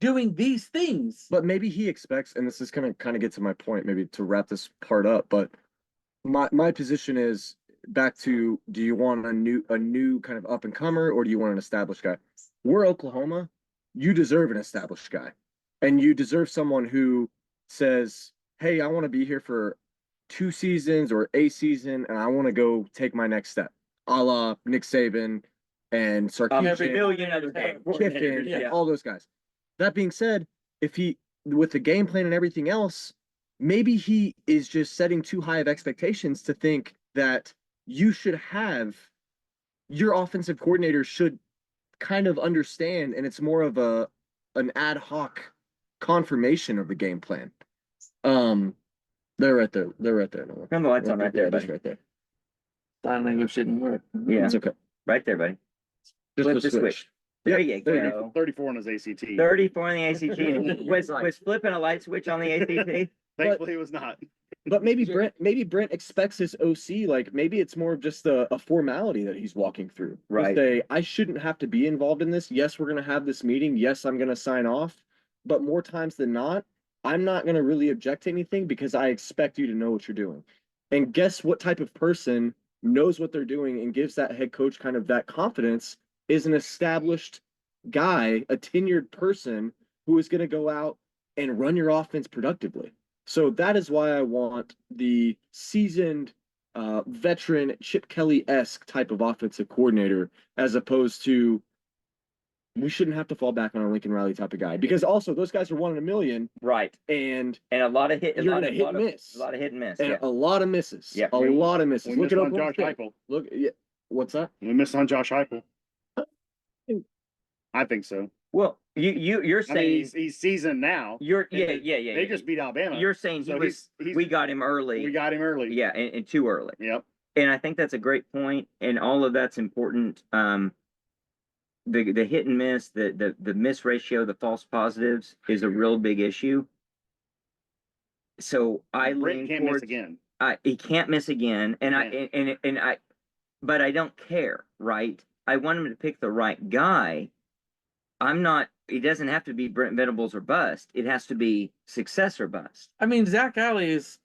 doing these things. But maybe he expects, and this is gonna kind of get to my point, maybe to wrap this part up. But my position is back to: do you want a new kind of up and comer, or do you want an established guy? We're Oklahoma. You deserve an established guy, and you deserve someone who says, "Hey, I want to be here for 2 seasons or a season, and I want to go take my next step," a la Nick Saban and Sarkisian, Million other Kiffin, Yeah. all those guys. That being said, if he, with the game plan and everything else, maybe he is just setting too high of expectations to think that you should have your offensive coordinator should kind of understand, and it's more of an ad hoc confirmation of the game plan. They're right there. They're right there. Noah. Turn the lights on right there, Just buddy. right there. Sign language didn't work. Yeah, It's okay. right there, buddy. Just Flip the the switch. There you there you go. 34 on his ACT. 34 on the ACT. Was flipping a light switch on the ACT? Thankfully, it was not. But maybe Brent expects his OC, like maybe it's more of just a formality that he's walking through. To Right. say, I shouldn't have to be involved in this. Yes, we're gonna have this meeting. Yes, I'm gonna sign off. But more times than not, I'm not gonna really object to anything because I expect you to know what you're doing. And guess what type of person knows what they're doing and gives that head coach kind of that confidence is an established guy, a tenured person who is gonna go out and run your offense productively. So that is why I want the seasoned, veteran Chip Kelly-esque type of offensive coordinator, as opposed to we shouldn't have to fall back on a Lincoln Riley type of guy, because also those guys are 1 in a million, Right. and And a lot of hit. you're gonna hit and miss, A lot of hit and miss. and Yeah. a lot of misses, Yeah. a lot of misses. We Look missed at on Oklahoma Josh State. Heupel. Look, yeah, what's that? We missed on Josh Heupel. I think so. Well, you're I mean, saying he's seasoned now. you're They- yeah. They just beat Alabama. You're saying So he's we got him early. we got him early. Yeah, and too early. Yep. And I think that's a great point, and all of that's important. The hit and miss, the miss ratio, the false positives is a real big issue. So I Brent lean can't miss towards again. he can't miss again, and but I don't care, right? I want him to pick the right guy. I'm not. It doesn't have to be Brent Venables or bust. It has to be success or bust. I mean, Zach Alley is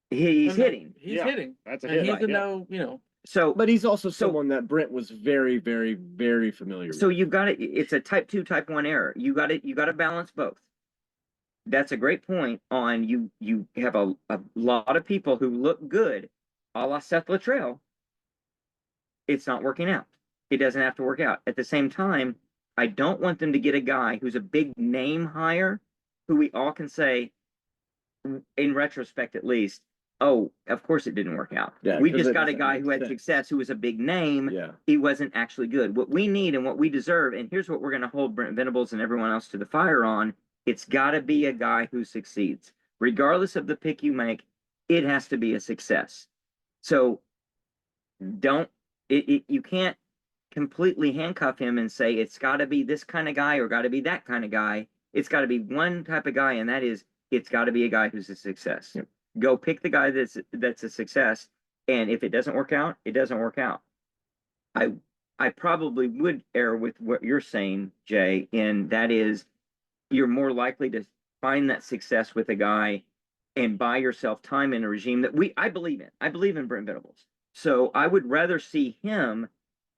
He's hitting. He's Yeah. hitting. That's a And hit. he's Right, a yeah. no, you know. So But he's also someone that Brent was very, very, very familiar with. So you've got it. It's a type 2, type 1 error. You got it. You got to balance both. That's a great point. On you have a lot of people who look good, a la Seth Luttrell. It's not working out. It doesn't have to work out. At the same time, I don't want them to get a guy who's a big name hire, who we all can say, in retrospect at least, oh, of course it didn't work out. Yeah, We 'cause just it got a doesn't guy make who had sense. success, who was a big name. Yeah. He wasn't actually good. What we need and what we deserve, and here's what we're going to hold Brent Venables and everyone else to the fire on: it's got to be a guy who succeeds, regardless of the pick you make. It has to be a success. So you can't completely handcuff him and say it's got to be this kind of guy or got to be that kind of guy. It's got to be one type of guy, and that is, it's got to be a guy who's a success. Yep. Go pick the guy that's a success, and if it doesn't work out, it doesn't work out. I probably would err with what you're saying, Jay, and that is, you're more likely to find that success with a guy and buy yourself time in a regime that I believe in. I believe in Brent Venables. So I would rather see him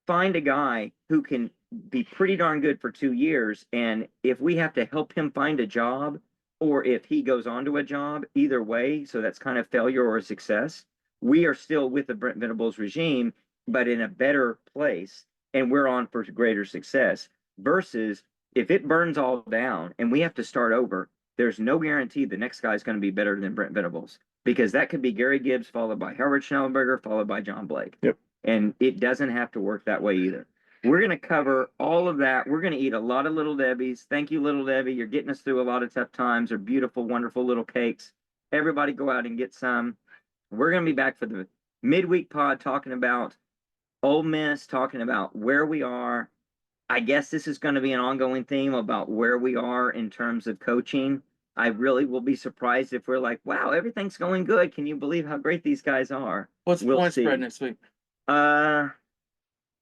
find a guy who can be pretty darn good for 2 years. And if we have to help him find a job, or if he goes on to a job, either way, so that's kind of failure or a success, we are still with the Brent Venables regime, but in a better place, and we're on for greater success. Versus if it burns all down and we have to start over, there's no guarantee the next guy is going to be better than Brent Venables, because that could be Gary Gibbs followed by Howard Schnellenberger followed by John Blake. Yep. And it doesn't have to work that way either. We're going to cover all of that. We're going to eat a lot of Little Debbie's. Thank you, Little Debbie. You're getting us through a lot of tough times. They're beautiful, wonderful little cakes. Everybody go out and get some. We're going to be back for the midweek pod talking about Ole Miss, talking about where we are. I guess this is going to be an ongoing theme about where we are in terms of coaching. I really will be surprised if we're like, wow, everything's going good. Can you believe how great these guys are? What's the We'll point see. spread next week?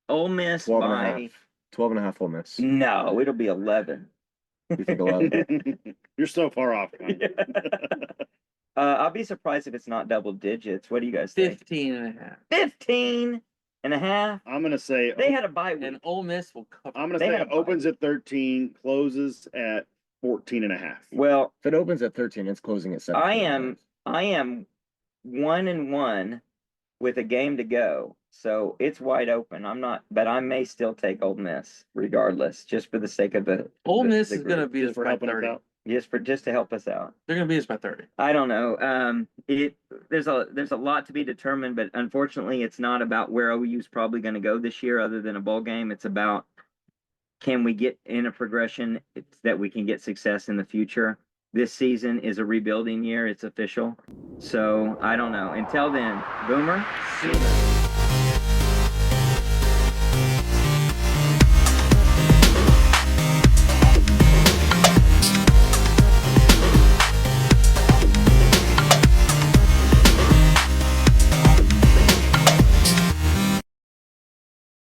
Ole Miss 12 and a by half. 12 and a half Ole Miss. no, it'll be 11. You think 11? You're so far off. Con. I'll be surprised if it's not double digits. What do you guys think? 15 and a half. 15 and a half. I'm gonna say They had a bye week. And Ole Miss will cover. I'm gonna they say had a it bye. opens at 13, closes at 14 and a half. Well, If it opens at 13, it's closing at 17. I am 1-1 with a game to go, so it's wide open. I'm not, but I may still take Ole Miss regardless, just for the sake of the Ole Miss the is going to group. beat Just us for by helping us 30. out. just to help us out. They're going to beat us by 30. I don't know. There's a lot to be determined, but unfortunately, it's not about where OU's probably going to go this year, other than a bowl game. It's about can we get in a progression that we can get success in the future. This season is a rebuilding year. It's official. So I don't know. Until then, Boomer. See you.